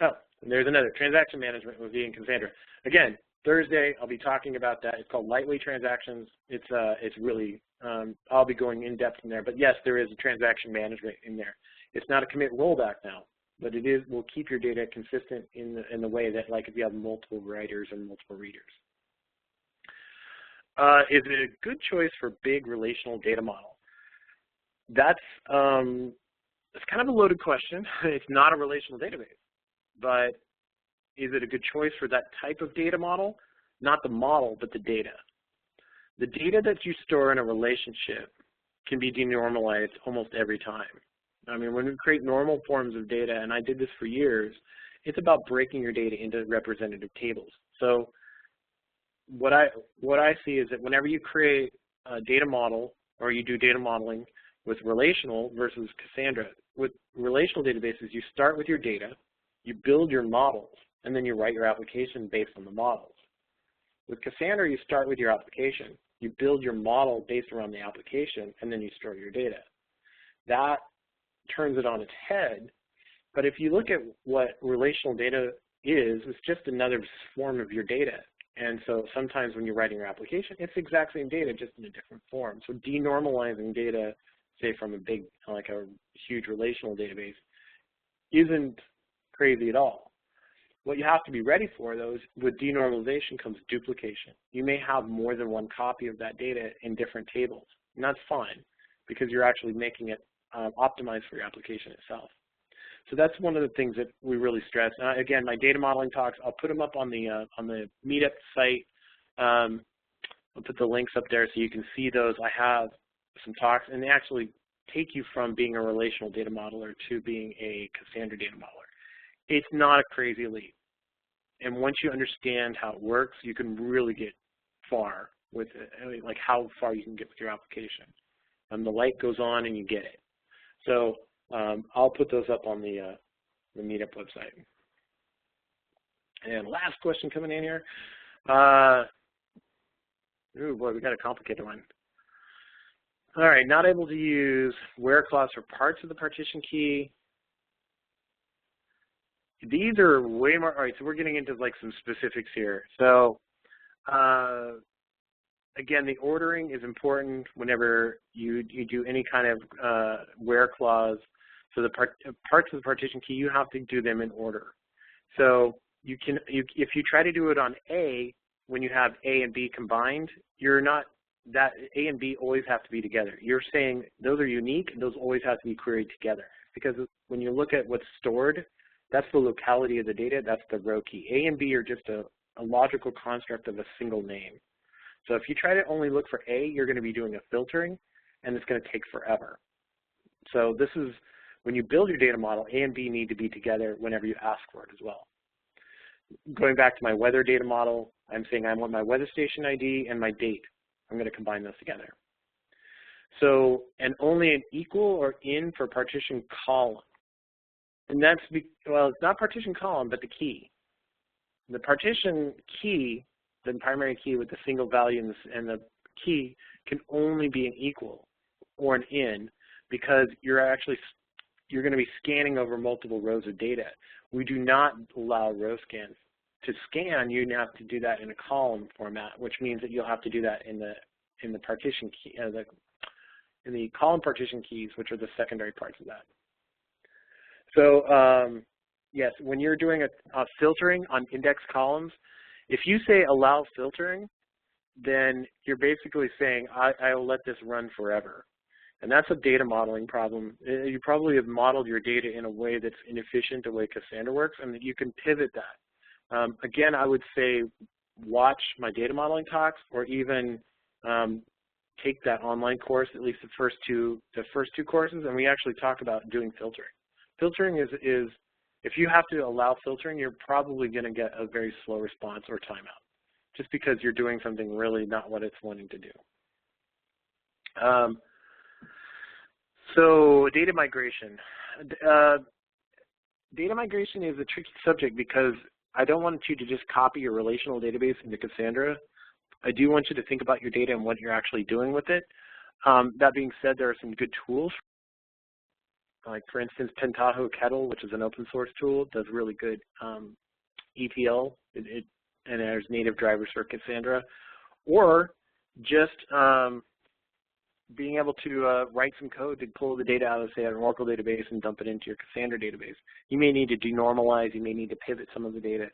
Oh, and there's another, transaction management will be in Cassandra. Again, Thursday, I'll be talking about that. It's called lightweight transactions. It's really, I'll be going in depth in there. But yes, there is a transaction management in there. It's not a commit rollback now, but it is, will keep your data consistent in the way that, like, if you have multiple writers and multiple readers. Is it a good choice for big relational data model? That's kind of a loaded question. It's not a relational database. But is it a good choice for that type of data model? Not the model, but the data. The data that you store in a relationship can be denormalized almost every time. I mean, when we create normal forms of data, and I did this for years, it's about breaking your data into representative tables. So what I see is that whenever you create a data model or you do data modeling with relational versus Cassandra, with relational databases, you start with your data, you build your models, and then you write your application based on the models. With Cassandra, you start with your application, you build your model based around the application, and then you store your data. That turns it on its head, but if you look at what relational data is, it's just another form of your data. And so sometimes when you're writing your application, it's the exact same data, just in a different form. So denormalizing data, say from a big, like a huge relational database, isn't crazy at all. What you have to be ready for, though, is with denormalization comes duplication. You may have more than one copy of that data in different tables, and that's fine because you're actually making it optimized for your application itself. So that's one of the things that we really stress. Again, my data modeling talks, I'll put them up on the Meetup site. I'll put the links up there so you can see those. I have some talks, and they actually take you from being a relational data modeler to being a Cassandra data modeler. It's not a crazy leap. And once you understand how it works, you can really get far with it, I mean, like how far you can get with your application. The light goes on and you get it. So I'll put those up on the Meetup website. And last question coming in here. Oh boy, we got a complicated one. All right, not able to use where clause for parts of the partition key. These are way more, all right, so we're getting into like some specifics here. So again, the ordering is important whenever you do any kind of where clause. So the parts of the partition key, you have to do them in order. So you can, if you try to do it on A, when you have A and B combined, you're not, that A and B always have to be together. You're saying those are unique, and those always have to be queried together. Because when you look at what's stored, that's the locality of the data, that's the row key. A and B are just a logical construct of a single name. So if you try to only look for A, you're going to be doing a filtering, and it's going to take forever. So this is, when you build your data model, A and B need to be together whenever you ask for it as well. Going back to my weather data model, I'm saying I want my weather station ID and my date. I'm going to combine those together. So, and only an equal or in for partition column. And that's, well, it's not partition column, but the key. The partition key, the primary key with the single value and the key can only be an equal or an in, because you're going to be scanning over multiple rows of data. We do not allow row scans. To scan, you have to do that in a column format, which means that you'll have to do that in the partition key, in the column partition keys, which are the secondary parts of that. So yes, when you're doing a filtering on index columns, if you say allow filtering, then you're basically saying I will let this run forever. And that's a data modeling problem. You probably have modeled your data in a way that's inefficient, the way Cassandra works, and that you can pivot that. Again, I would say watch my data modeling talks, or even take that online course, at least the first two courses, and we actually talk about doing filtering. Filtering is if you have to allow filtering, you're probably going to get a very slow response or timeout, just because you're doing something really not what it's wanting to do. So data migration. Data migration is a tricky subject because I don't want you to just copy your relational database into Cassandra. I do want you to think about your data and what you're actually doing with it. That being said, there are some good tools. Like, for instance, Pentaho Kettle, which is an open source tool, does really good ETL, and there's native drivers for Cassandra. Or just being able to write some code to pull the data out of, say, an Oracle database and dump it into your Cassandra database. You may need to denormalize, you may need to pivot some of the data.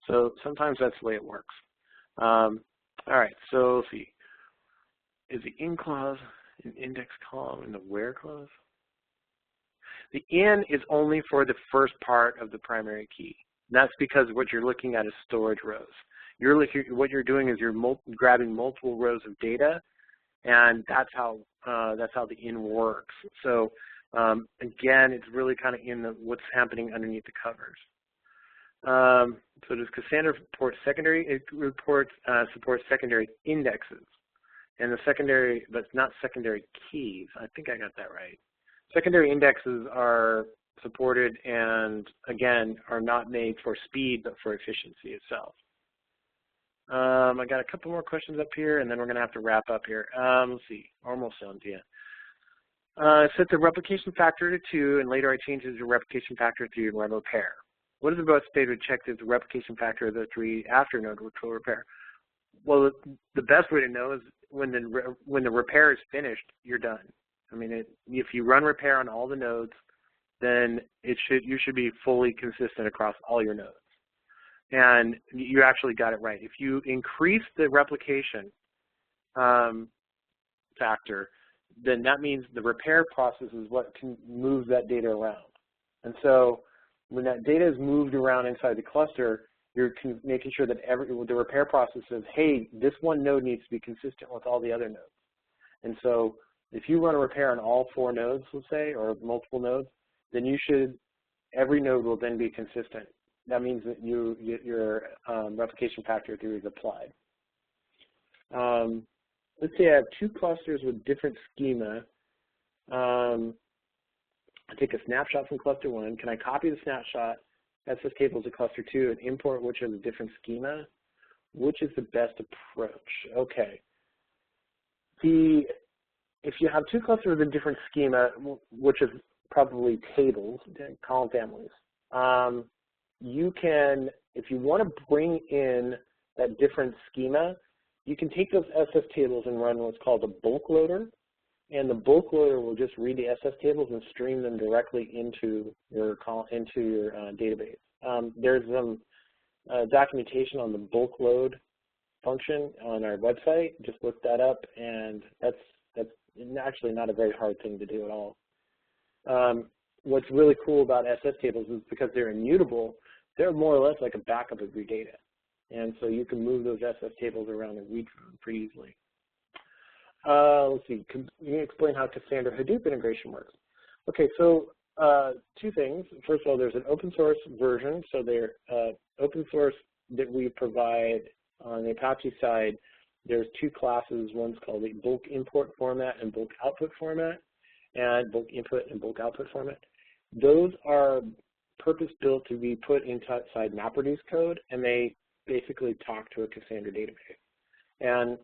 So sometimes that's the way it works. All right, so let's see. Is the in clause an index column and the where clause? The in is only for the first part of the primary key. And that's because what you're looking at is storage rows. What you're doing is you're grabbing multiple rows of data, and that's how the in works. So again, it's really kind of in what's happening underneath the covers. So does Cassandra support secondary? It supports secondary indexes, and the secondary, but not secondary keys. I think I got that right. Secondary indexes are supported, and again, are not made for speed, but for efficiency itself. I got a couple more questions up here, and then we're going to have to wrap up here. Let's see, almost done, yeah. Set the replication factor to 2, and later I changed it to replication factor 3 and run repair. What is the best way to check the replication factor of the 3 after node will repair? Well, the best way to know is when the repair is finished, you're done. I mean, if you run repair on all the nodes, then you should be fully consistent across all your nodes. And you actually got it right. If you increase the replication factor, then that means the repair process is what can move that data around. And so when that data is moved around inside the cluster, you're making sure that the repair process says, hey, this one node needs to be consistent with all the other nodes. And so if you run a repair on all 4 nodes, let's say, or multiple nodes, then every node will then be consistent. That means that your replication factor theory is applied. Let's say I have 2 clusters with different schema. I take a snapshot from cluster 1. Can I copy the snapshot, SS table to cluster 2, and import which has a different schema? Which is the best approach? Okay. If you have 2 clusters with a different schema, which is probably tables, column families, you can, if you want to bring in that different schema, you can take those SS tables and run what's called a bulk loader, and the bulk loader will just read the SS tables and stream them directly into your database. There's some documentation on the bulk load function on our website. Just look that up, and that's actually not a very hard thing to do at all. What's really cool about SS tables is because they're immutable, they're more or less like a backup of your data. And so you can move those SF tables around and read from them pretty easily. Let's see, can you explain how Cassandra Hadoop integration works? Okay, so two things. First of all, there's an open source version. So they're open source that we provide on the Apache side. There's two classes. One's called the bulk import format and bulk output format, and bulk input and bulk output format. Those are purpose-built to be put inside MapReduce code, and they basically talk to a Cassandra database. And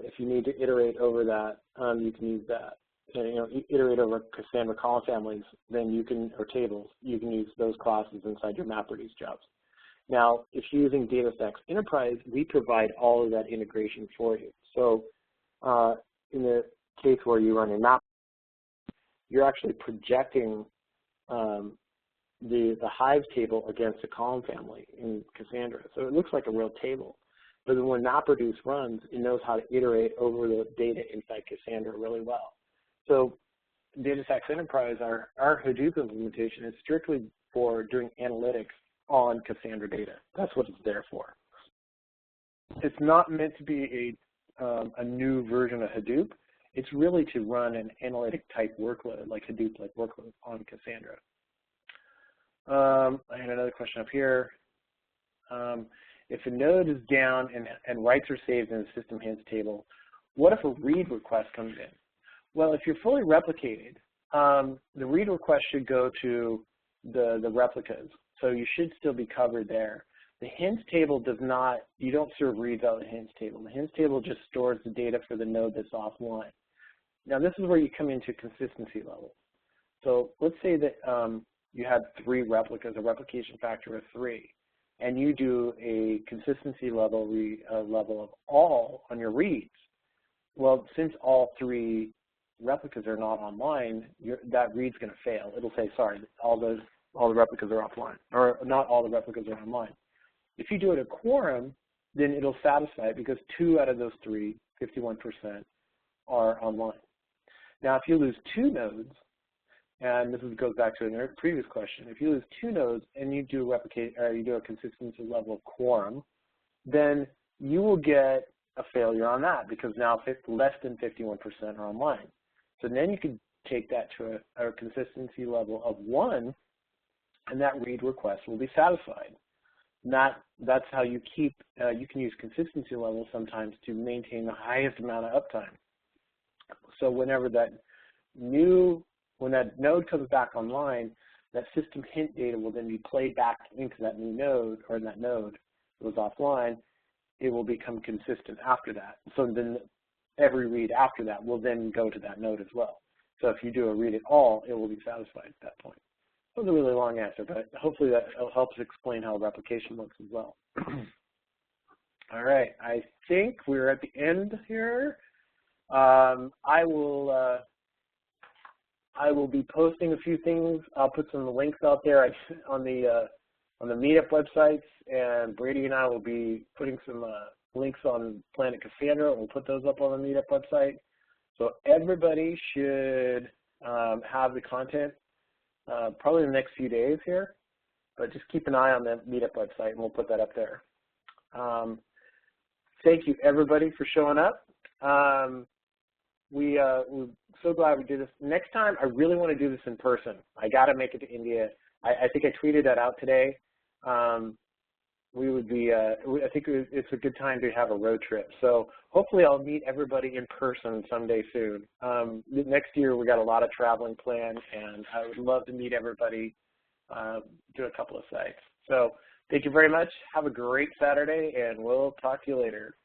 if you need to iterate over that, you can use that. And, iterate over Cassandra column families, then you can, or tables, you can use those classes inside your MapReduce jobs. Now, if you're using DataStax Enterprise, we provide all of that integration for you. So in the case where you run a map, you're actually projecting the Hive table against a column family in Cassandra. So it looks like a real table. But then when MapReduce runs, it knows how to iterate over the data inside Cassandra really well. So DataStax Enterprise, our Hadoop implementation, is strictly for doing analytics on Cassandra data. That's what it's there for. It's not meant to be a new version of Hadoop. It's really to run an analytic type workload, like Hadoop-like workload on Cassandra. I had another question up here. If a node is down and writes are saved in the system hints table, what if a read request comes in? Well, if you're fully replicated, the read request should go to the replicas. So you should still be covered there. The hints table does not, you don't serve reads out of the hints table. The hints table just stores the data for the node that's offline. Now this is where you come into consistency level. So let's say that you had 3 replicas, a replication factor of 3, and you do a consistency level of all on your reads. Well, since all 3 replicas are not online, that read's going to fail. It'll say, sorry, all the replicas are offline, or not all the replicas are online. If you do it a quorum, then it'll satisfy it because 2 out of those 3, 51%, are online. Now, if you lose 2 nodes, and this goes back to a previous question, if you lose 2 nodes and you do a consistency level of quorum, then you will get a failure on that because now less than 51% are online. So then you can take that to a consistency level of 1, and that read request will be satisfied. That's how you keep, you can use consistency levels sometimes to maintain the highest amount of uptime. So whenever when that node comes back online, that system hint data will then be played back into that new node, or in that node that was offline. It will become consistent after that. So then every read after that will then go to that node as well. So if you do a read at all, it will be satisfied at that point. That was a really long answer, but hopefully that helps explain how replication works as well. All right, I think we're at the end here. I will be posting a few things. I'll put some links out there on the meetup websites, and Brady and I will be putting some links on Planet Cassandra. We'll put those up on the meetup website. So everybody should have the content probably in the next few days here, but just keep an eye on the meetup website, and we'll put that up there. Thank you, everybody, for showing up. We're so glad we did this. Next time, I really want to do this in person. I got to make it to India. I think I tweeted that out today. We would be, I think it's a good time to have a road trip. So hopefully I'll meet everybody in person someday soon. Next year, we got a lot of traveling planned, and I would love to meet everybody, do a couple of sites. So thank you very much. Have a great Saturday, and we'll talk to you later.